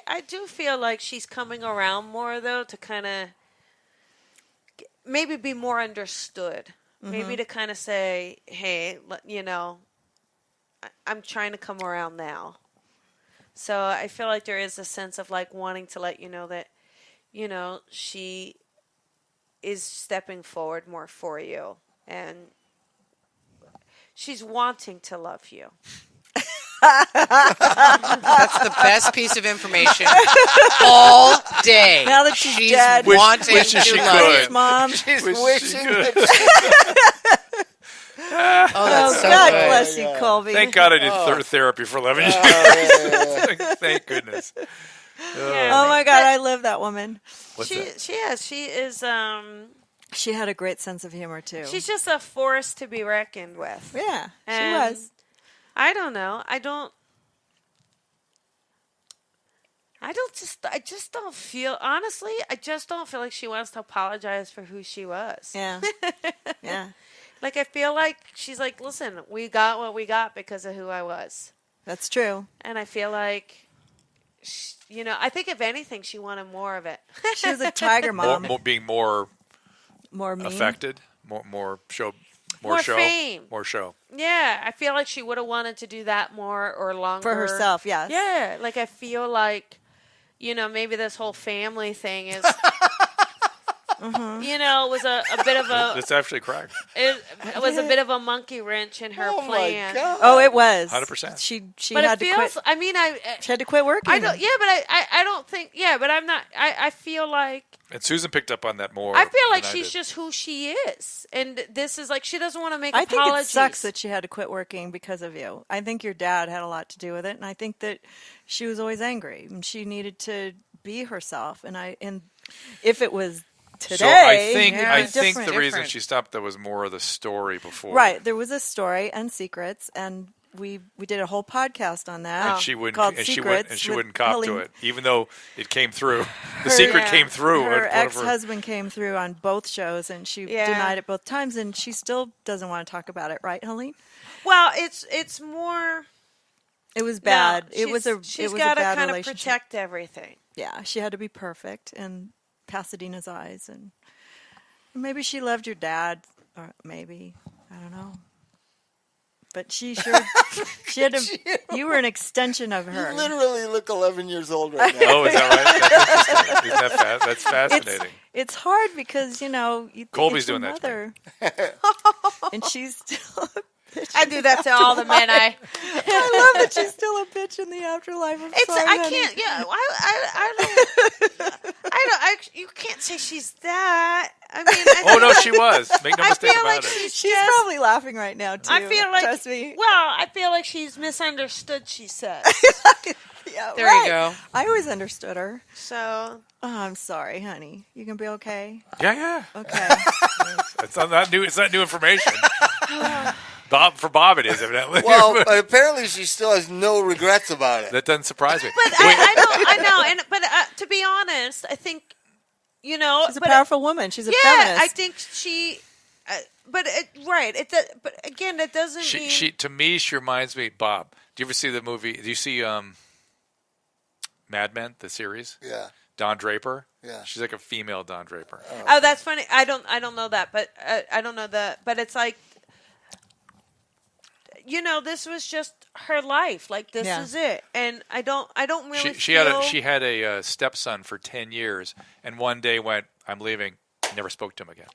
Speaker 3: I do feel like she's coming around more, though, to kind of maybe be more understood. Maybe to kind of say, hey, I'm trying to come around now. So I feel like there is a sense of like wanting to let you know that, she is stepping forward more for you. And she's wanting to love you.
Speaker 5: That's the best piece of information all day.
Speaker 2: Now that she's dead.
Speaker 5: wanting
Speaker 4: wishes she
Speaker 5: to love
Speaker 4: could.
Speaker 5: you.
Speaker 2: Mom.
Speaker 6: She's
Speaker 4: Wish she
Speaker 6: wishing
Speaker 4: could.
Speaker 6: that
Speaker 5: Oh,
Speaker 2: Oh,
Speaker 5: that's so
Speaker 2: God
Speaker 5: good.
Speaker 2: bless you, Colby.
Speaker 4: Thank God I did therapy for 11 years. Thank goodness.
Speaker 2: Oh my God, I love that woman.
Speaker 4: What's that?
Speaker 3: She is
Speaker 2: She had a great sense of humor too.
Speaker 3: she's just a force to be reckoned with.
Speaker 2: Yeah, she
Speaker 3: And
Speaker 2: was.
Speaker 3: I don't know. I just don't feel, honestly, I just don't feel like she wants to apologize for who she was.
Speaker 2: Yeah, yeah.
Speaker 3: Like, I feel like she's like, listen, we got what we got because of who I was.
Speaker 2: That's true.
Speaker 3: And I feel like, I think if anything, she wanted more of it.
Speaker 2: She was a tiger mom.
Speaker 4: Being more
Speaker 2: More mean.
Speaker 4: affected, more show,
Speaker 3: More
Speaker 4: show,
Speaker 3: fame.
Speaker 4: more show.
Speaker 3: Yeah, I feel like she would have wanted to do that more or longer.
Speaker 2: For herself, yes.
Speaker 3: Yeah, like I feel like, maybe this whole family thing is, was a bit of a,
Speaker 4: It's actually correct.
Speaker 3: it was a bit of a monkey wrench in her
Speaker 6: Oh
Speaker 3: plan.
Speaker 6: my God.
Speaker 2: Oh, it was
Speaker 4: 100%.
Speaker 2: She
Speaker 3: But
Speaker 2: had
Speaker 3: it
Speaker 2: to
Speaker 3: feels,
Speaker 2: quit.
Speaker 3: I mean,
Speaker 2: She had to quit working.
Speaker 3: I don't, yeah, but I don't think, yeah, but I'm not, I feel like,
Speaker 4: And Susan picked up on that more.
Speaker 3: I feel like
Speaker 4: than I
Speaker 3: she's
Speaker 4: did.
Speaker 3: just who she is. And this is like, she doesn't want to make
Speaker 2: I think
Speaker 3: apologies.
Speaker 2: it sucks that she had to quit working because of you. I think your dad had a lot to do with it, and I think that she was always angry and she needed to be herself. And if it was today,
Speaker 4: So I think
Speaker 2: it'd be
Speaker 4: I think
Speaker 2: different.
Speaker 4: the reason she stopped there was more of the story before.
Speaker 2: Right, there was a story and secrets, and we did a whole podcast on that.
Speaker 4: And she wouldn't.
Speaker 2: called
Speaker 4: And
Speaker 2: Secrets
Speaker 4: she
Speaker 2: with
Speaker 4: wouldn't cop to
Speaker 2: Helene.
Speaker 4: it, even though it came through. The secret came through.
Speaker 2: Her
Speaker 4: One of
Speaker 2: ex-husband came through on both shows, and she
Speaker 3: Yeah.
Speaker 2: denied it both times, and she still doesn't want to talk about it, right, Helene?
Speaker 3: Well, it's more.
Speaker 2: It was bad.
Speaker 3: No,
Speaker 2: it was a
Speaker 3: she's
Speaker 2: it was
Speaker 3: got
Speaker 2: a
Speaker 3: to
Speaker 2: bad
Speaker 3: kind of
Speaker 2: relationship.
Speaker 3: protect everything.
Speaker 2: Yeah, she had to be perfect in Pasadena's eyes, and maybe she loved your dad, or maybe I don't know. But she sure she had to. You were an extension of her.
Speaker 6: You literally look 11 years old right now.
Speaker 4: Oh, is that right? That's interesting. Isn't that that's fascinating?
Speaker 2: It's hard because you think
Speaker 4: Colby's
Speaker 2: it's your
Speaker 4: doing that to
Speaker 2: mother, and she's still.
Speaker 3: I do that to all the men I
Speaker 2: I love that she's still a bitch in the afterlife. I'm
Speaker 3: It's
Speaker 2: sorry,
Speaker 3: I
Speaker 2: honey.
Speaker 3: can't. Yeah, I don't. You can't say she's that. I mean, I
Speaker 4: Oh
Speaker 3: feel
Speaker 4: no,
Speaker 3: like-
Speaker 4: she was. Make no
Speaker 3: I
Speaker 4: mistake
Speaker 3: feel
Speaker 4: about
Speaker 3: like
Speaker 4: it.
Speaker 3: she's
Speaker 2: She's
Speaker 3: just.
Speaker 2: probably laughing right now too.
Speaker 3: I feel like.
Speaker 2: Trust me.
Speaker 3: Well, I feel like she's misunderstood. She says
Speaker 2: Yeah,
Speaker 5: There
Speaker 2: right.
Speaker 5: you go.
Speaker 2: I always understood her.
Speaker 3: so.
Speaker 2: Oh, I'm sorry, honey. You can be okay.
Speaker 4: Yeah.
Speaker 2: Okay.
Speaker 4: It's not new. It's not new information. Bob, it is evidently.
Speaker 6: Well, but apparently she still has no regrets about it.
Speaker 4: that doesn't surprise me.
Speaker 3: But I know, but to be honest, I think
Speaker 2: She's a
Speaker 3: but
Speaker 2: powerful woman. She's a
Speaker 3: yeah,
Speaker 2: feminist.
Speaker 3: I think she. But but again, that doesn't mean.
Speaker 4: She to me, she reminds me. Bob, do you ever see the movie? Do you see Mad Men, the series?
Speaker 6: Yeah.
Speaker 4: Don Draper.
Speaker 6: Yeah.
Speaker 4: She's like a female Don Draper.
Speaker 3: Oh, that's funny. I don't know that, but I don't know that. But it's like, this was just her life. Like this
Speaker 2: Yeah.
Speaker 3: is it, and I don't really.
Speaker 4: She had a stepson for 10 years, and one day went, "I'm leaving." Never spoke to him again.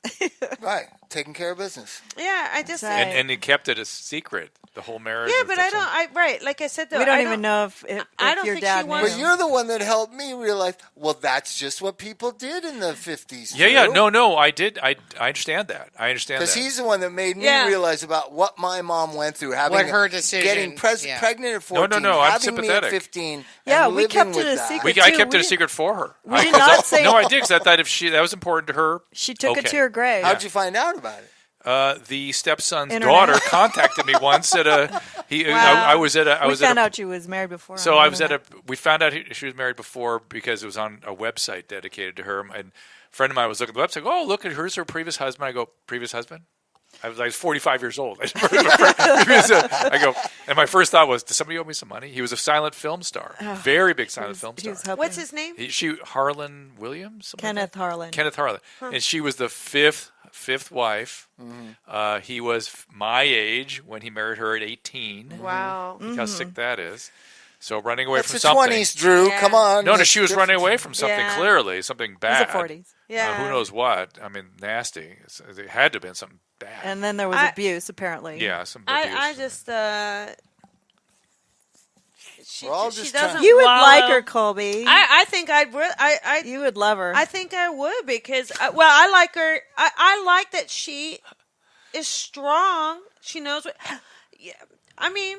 Speaker 6: Right. taking care of business.
Speaker 3: Yeah, I just
Speaker 2: Right.
Speaker 4: And he kept it a secret, the whole marriage.
Speaker 3: yeah,
Speaker 4: was
Speaker 3: but I
Speaker 4: just-
Speaker 3: don't. Right, like I said, though,
Speaker 2: We don't
Speaker 3: I
Speaker 2: even know if
Speaker 3: I don't
Speaker 2: your
Speaker 3: think
Speaker 2: dad
Speaker 3: she
Speaker 2: knew.
Speaker 3: wants-
Speaker 6: But you're the one that helped me realize, well, that's just what people did in the 50s.
Speaker 4: Yeah. No, I did. I understand that. I understand that.
Speaker 6: Because he's the one that made me
Speaker 3: Yeah.
Speaker 6: realize about what my mom went through, having
Speaker 5: What her decision-
Speaker 6: getting
Speaker 5: yeah.
Speaker 6: pregnant at 14,
Speaker 4: No, I'm
Speaker 6: having me
Speaker 4: sympathetic.
Speaker 6: at 15.
Speaker 2: Yeah,
Speaker 6: and
Speaker 2: we
Speaker 6: living
Speaker 2: kept it
Speaker 6: with
Speaker 2: a
Speaker 6: that.
Speaker 2: secret.
Speaker 4: I
Speaker 2: too.
Speaker 4: kept it
Speaker 2: We
Speaker 4: a secret for her.
Speaker 2: we did not say-
Speaker 4: No, I did because I thought if that was important to her.
Speaker 2: She took it
Speaker 4: okay.
Speaker 2: to her grave.
Speaker 6: How'd you find out about it?
Speaker 4: The stepson's
Speaker 2: Internet.
Speaker 4: daughter contacted me once at a. I was at a. I
Speaker 2: we
Speaker 4: was at
Speaker 2: found
Speaker 4: a.
Speaker 2: out she was married before.
Speaker 4: So
Speaker 2: on
Speaker 4: I
Speaker 2: the
Speaker 4: was at a.
Speaker 2: internet.
Speaker 4: We found out she was married before because it was on a website dedicated to her. And a friend of mine was looking at the website. Oh, look at her previous husband. I go, previous husband. I was 45 years old. I go, and my first thought was, does somebody owe me some money? He was a silent film star, very big silent film
Speaker 2: He
Speaker 4: star.
Speaker 2: was hoping.
Speaker 3: What's his name?
Speaker 4: Harlan Williams, something like
Speaker 2: Kenneth
Speaker 4: that?
Speaker 2: Harlan.
Speaker 4: Kenneth Harlan, and she was the fifth wife. He was my age when he married her at 18.
Speaker 3: Wow.
Speaker 4: Look how sick that is. So running away
Speaker 6: That's
Speaker 4: from
Speaker 6: the
Speaker 4: something.
Speaker 6: 20s, Drew.
Speaker 3: Yeah.
Speaker 6: Come on.
Speaker 4: No,
Speaker 6: It's
Speaker 4: she was
Speaker 6: different.
Speaker 4: running away from something
Speaker 3: Yeah.
Speaker 4: clearly, something
Speaker 2: It was
Speaker 4: bad.
Speaker 2: the 40s.
Speaker 3: Yeah.
Speaker 4: Who knows what? I mean, nasty. It had to have been something bad.
Speaker 2: And then there was abuse, apparently.
Speaker 4: yeah, some abuse.
Speaker 3: I just she,
Speaker 6: We're all
Speaker 3: she
Speaker 6: just
Speaker 3: doesn't
Speaker 6: trying-
Speaker 2: You would
Speaker 3: wallow.
Speaker 2: like her, Colby.
Speaker 3: I think I
Speaker 2: you would love her.
Speaker 3: I think I would because I like her. I like that she is strong. She knows what. Yeah, I mean,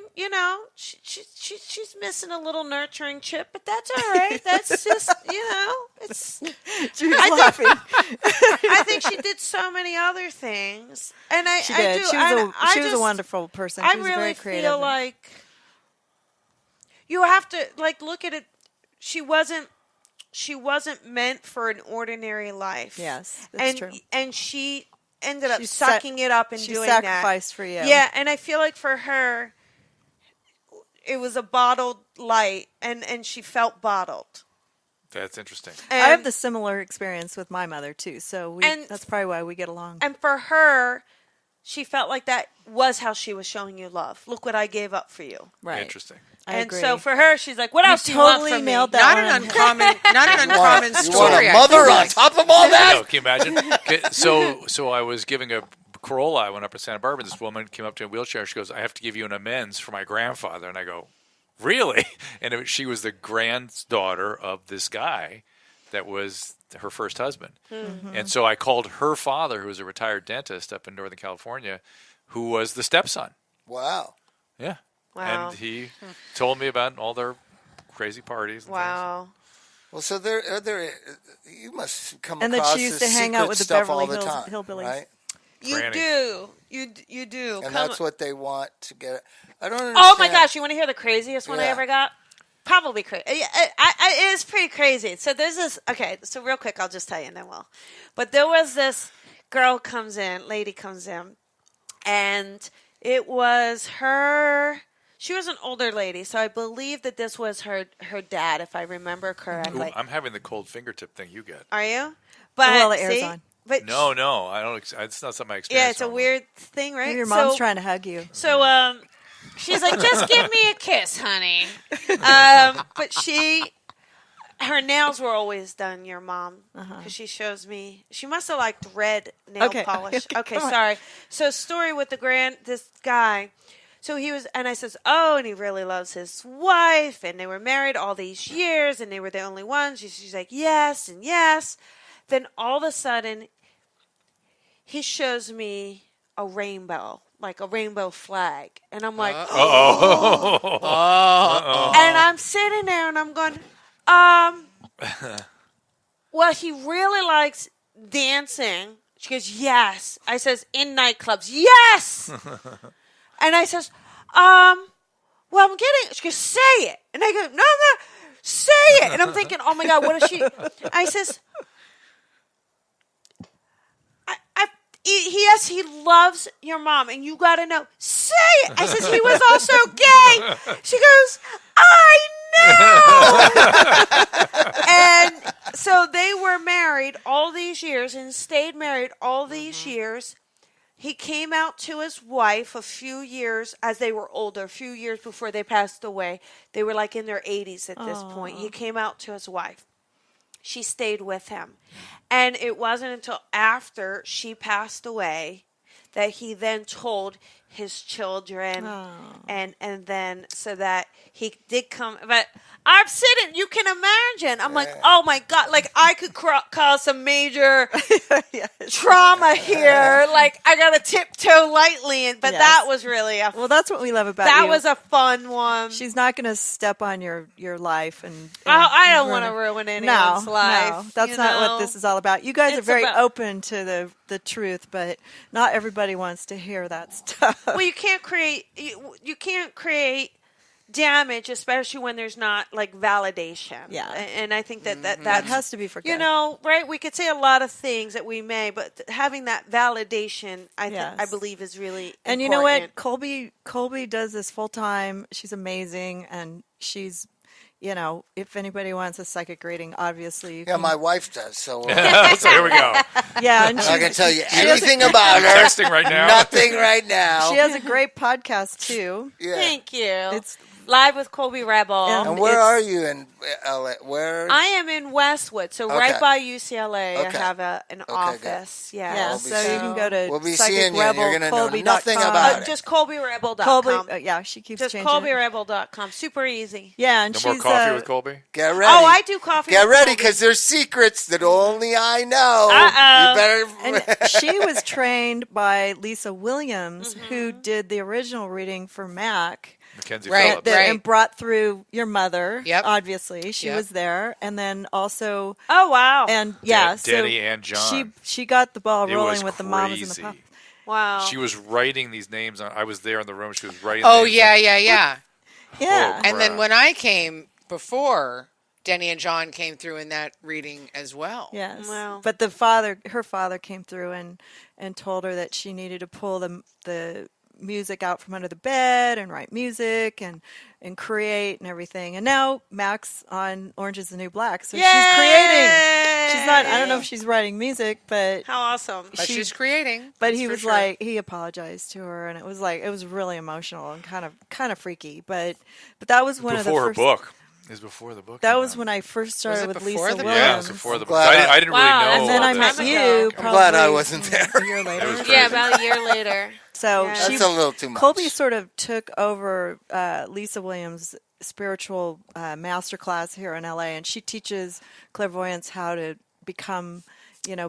Speaker 3: she's missing a little nurturing chip, but that's all right. That's just it's.
Speaker 2: she was laughing.
Speaker 3: I think she did so many other things, and
Speaker 2: She
Speaker 3: I
Speaker 2: did.
Speaker 3: do.
Speaker 2: She was a
Speaker 3: just-
Speaker 2: wonderful person.
Speaker 3: I
Speaker 2: She was
Speaker 3: really
Speaker 2: very creative.
Speaker 3: feel like you have to look at it. She wasn't meant for an ordinary life.
Speaker 2: Yes, that's
Speaker 3: and
Speaker 2: true.
Speaker 3: and she ended up
Speaker 2: She
Speaker 3: sucking it up and
Speaker 2: she
Speaker 3: doing that.
Speaker 2: sacrificed for you.
Speaker 3: Yeah, and I feel like for her, it was a bottled light, and she felt bottled.
Speaker 4: That's interesting.
Speaker 3: And,
Speaker 2: I have the similar experience with my mother too, so
Speaker 3: And-
Speaker 2: that's probably why we get along.
Speaker 3: and for her, she felt like that was how she was showing you love. Look what I gave up for you.
Speaker 2: Right.
Speaker 4: Interesting.
Speaker 2: I
Speaker 3: and
Speaker 2: agree.
Speaker 3: so for her, she's like, "What else do you
Speaker 2: totally
Speaker 3: want from
Speaker 2: nailed
Speaker 3: me?"
Speaker 2: that
Speaker 5: Not
Speaker 2: one.
Speaker 5: an uncommon
Speaker 6: You want
Speaker 5: story.
Speaker 6: a
Speaker 5: I
Speaker 6: mother
Speaker 5: feel
Speaker 6: on
Speaker 5: like.
Speaker 6: top of all that?
Speaker 4: No, can you imagine? Okay, so I was giving a Corolla. I went up to Santa Barbara. This woman came up to me in a wheelchair. She goes, "I have to give you an amends for my grandfather." And I go, "Really?" And she was the granddaughter of this guy that was her first husband.
Speaker 3: Mm-hmm.
Speaker 4: And so I called her father, who was a retired dentist up in Northern California, who was the stepson.
Speaker 6: Wow.
Speaker 4: Yeah.
Speaker 3: Wow.
Speaker 4: And he told me about all their crazy parties. And
Speaker 3: Wow.
Speaker 6: Well, so you must come
Speaker 2: And that
Speaker 6: across
Speaker 2: she used
Speaker 6: this
Speaker 2: to hang
Speaker 6: secret
Speaker 2: out with the
Speaker 6: stuff
Speaker 2: Beverly
Speaker 6: all the
Speaker 2: Hills
Speaker 6: time,
Speaker 2: hillbillies.
Speaker 6: right?
Speaker 3: You
Speaker 4: Granny.
Speaker 3: do. You do.
Speaker 6: And
Speaker 3: Come-
Speaker 6: that's what they want to get. I don't understand.
Speaker 3: Oh my gosh! You want to hear the craziest one I
Speaker 6: Yeah.
Speaker 3: ever got? Probably crazy. It is pretty crazy. So there's this. Okay, so real quick, I'll just tell you, and then we'll. But there was this lady comes in, and it was her. She was an older lady, so I believe that this was her dad, if I remember
Speaker 4: Ooh,
Speaker 3: correctly.
Speaker 4: I'm having the cold fingertip thing you get.
Speaker 3: Are you? But
Speaker 2: well, it airs
Speaker 3: see,
Speaker 2: on.
Speaker 3: but
Speaker 4: No, I don't. It's not something I experienced.
Speaker 3: yeah, it's a
Speaker 4: normally.
Speaker 3: weird thing, right?
Speaker 2: Maybe your mom's
Speaker 3: So-
Speaker 2: trying to hug you.
Speaker 3: So, she's like, just give me a kiss, honey. But her nails were always done, your mom, because she shows me. She must have liked red nail
Speaker 2: Okay.
Speaker 3: polish. Okay,
Speaker 2: Come on.
Speaker 3: sorry. So, story with this guy. So he was, and I says, oh, and he really loves his wife, and they were married all these years, and they were the only ones. She's like, yes, and yes. Then all of a sudden, he shows me a rainbow, like a rainbow flag. And I'm like, and I'm sitting there and I'm going, well, he really likes dancing. She goes, yes. I says, in nightclubs, yes. And I says, well, I'm getting, she goes, say it. And I go, no, say it. And I'm thinking, oh my God, what is she? I says, yes, he loves your mom, and you got to know. Say it. I says, he was also gay. She goes, I know. And so they were married all these years and stayed married all these years. He came out to his wife a few years as they were older, a few years before they passed away. They were like in their 80s at this point. He came out to his wife. she stayed with him. And it wasn't until after she passed away that he then told his children, and then so that he did come. But I'm sitting, you can imagine. I'm like, oh my God, like I could cause some major trauma here. Like I got to tiptoe lightly, but that was really
Speaker 2: well. That's what we love about
Speaker 3: that
Speaker 2: you.
Speaker 3: was a fun one.
Speaker 2: She's not going to step on your life, and
Speaker 3: I don't want to ruin anyone's life.
Speaker 2: No, that's not what this is all about. You guys are very open to the truth, but not everybody wants to hear that stuff.
Speaker 3: Well, you can't create damage, especially when there's not like validation.
Speaker 2: Yeah,
Speaker 3: and I think that
Speaker 2: has to be for good.
Speaker 3: You know, right? We could say a lot of things that we may, but having that validation, I believe, is really important.
Speaker 2: And you know what, Colby does this full time. She's amazing, and she's. You know, if anybody wants a psychic reading, obviously you can.
Speaker 6: My wife does. So,
Speaker 4: so here we go.
Speaker 2: Yeah, and
Speaker 6: I can tell you anything about her.
Speaker 4: Texting right now.
Speaker 6: Nothing right now.
Speaker 2: She has a great podcast too.
Speaker 6: Yeah.
Speaker 3: Thank you.
Speaker 2: It's
Speaker 3: Live with Colby Rebel.
Speaker 6: And where are you in LA? Where?
Speaker 3: I am in Westwood, so right by UCLA. I have an office.
Speaker 6: Good.
Speaker 2: Yeah, so you can go to
Speaker 6: we'll be seeing you. You're going to know
Speaker 2: Colby.
Speaker 6: nothing about it.
Speaker 3: Just ColbyRebel.com.
Speaker 2: Colby, she keeps
Speaker 3: just
Speaker 2: changing.
Speaker 3: ColbyRebel.com. Super easy.
Speaker 2: Yeah, and
Speaker 4: no
Speaker 2: she's
Speaker 4: more coffee with Colby.
Speaker 6: Get ready.
Speaker 3: Oh, I do coffee.
Speaker 6: Get
Speaker 3: with
Speaker 6: ready,
Speaker 3: Colby.
Speaker 6: because there's secrets that only I know. You better.
Speaker 2: And she was trained by Lisa Williams, who did the original reading for Mac.
Speaker 4: Mackenzie Phillips.
Speaker 2: And brought through your mother.
Speaker 5: Yep.
Speaker 2: Obviously, she was there, and then also.
Speaker 3: Oh wow!
Speaker 2: And
Speaker 4: Danny and John.
Speaker 2: She got the ball rolling with
Speaker 4: crazy.
Speaker 2: the mamas and the papas.
Speaker 3: Wow!
Speaker 4: She was writing these names on. I was there in the room. She was writing.
Speaker 5: Oh
Speaker 4: names
Speaker 5: yeah.
Speaker 2: Yeah.
Speaker 5: And then when I came before, Denny and John came through in that reading as well.
Speaker 2: Yes.
Speaker 3: Wow.
Speaker 2: But her father came through and told her that she needed to pull the music out from under the bed and write music and create and everything. And now Mac's on Orange is the New Black, so she's creating. She's not. I don't know if she's writing music, but
Speaker 3: how awesome!
Speaker 5: But she's creating.
Speaker 2: But he was like, he apologized to her, and it was really emotional and kind of freaky. But that was one of the first.
Speaker 4: Before her book. Is before the book.
Speaker 2: That was when I first started with Lisa Williams.
Speaker 4: Yeah, it was before the book. I didn't really know.
Speaker 2: And then I met you.
Speaker 6: I'm glad I wasn't there.
Speaker 2: A year later.
Speaker 3: Yeah, about a year later.
Speaker 2: So
Speaker 6: that's a little too much.
Speaker 2: Colby sort of took over Lisa Williams' spiritual masterclass here in LA, and she teaches clairvoyants how to become,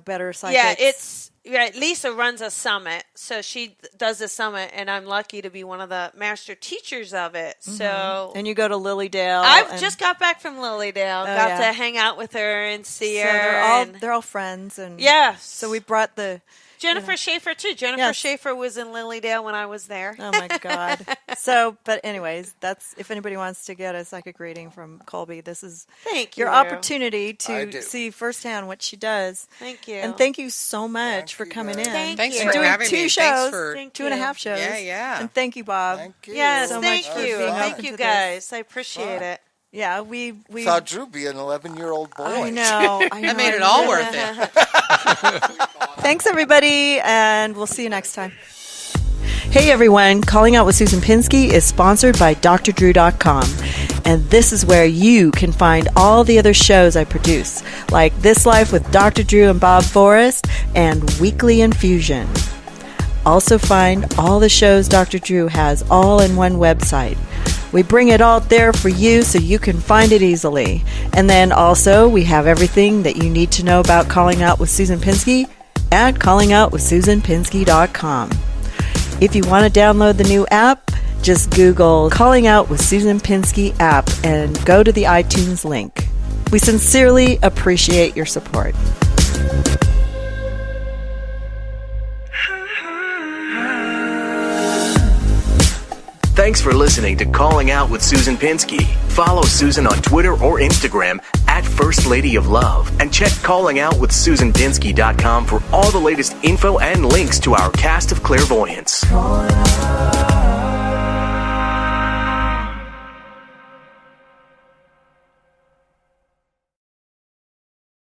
Speaker 2: better psychics.
Speaker 3: Yeah, it's right. Lisa runs a summit, so she does a summit, and I'm lucky to be one of the master teachers of it. So,
Speaker 2: and you go to Lilydale.
Speaker 3: I've just got back from Lilydale. Got to hang out with her and see her.
Speaker 2: They're all friends, and
Speaker 3: yes.
Speaker 2: So we brought the.
Speaker 3: Jennifer Schaefer too. Jennifer Schaefer was in Lilydale when I was there.
Speaker 2: Oh my God! But anyways, that's if anybody wants to get a psychic reading from Colby, this is your opportunity to see firsthand what she does.
Speaker 3: Thank you,
Speaker 2: and thank you so much for coming in.
Speaker 3: Thanks
Speaker 5: for
Speaker 2: doing
Speaker 5: having
Speaker 2: 2
Speaker 5: me.
Speaker 2: shows,
Speaker 5: Thanks for
Speaker 2: 2.5 shows.
Speaker 5: Yeah.
Speaker 2: And thank you, Bob.
Speaker 6: Thank you.
Speaker 3: Yes,
Speaker 2: so
Speaker 3: thank
Speaker 2: much
Speaker 3: you. Thank you, guys. I appreciate it.
Speaker 2: Yeah, we
Speaker 6: thought Drew be an 11-year-old boy.
Speaker 2: I know.
Speaker 5: That made it all worth it.
Speaker 2: Thanks, everybody, and we'll see you next time. Hey, everyone. Calling Out with Susan Pinsky is sponsored by drdrew.com, and this is where you can find all the other shows I produce, like This Life with Dr. Drew and Bob Forrest and Weekly Infusion. Also find all the shows Dr. Drew has all in one website. We bring it all there for you so you can find it easily. And then also we have everything that you need to know about Calling Out with Susan Pinsky at callingoutwithsusanpinsky.com. If you want to download the new app, just Google Calling Out with Susan Pinsky app and go to the iTunes link. We sincerely appreciate your support.
Speaker 1: Thanks for listening to Calling Out with Susan Pinsky. Follow Susan on Twitter or Instagram at First Lady of Love. And check callingoutwithsusanpinsky.com for all the latest info and links to our cast of clairvoyants.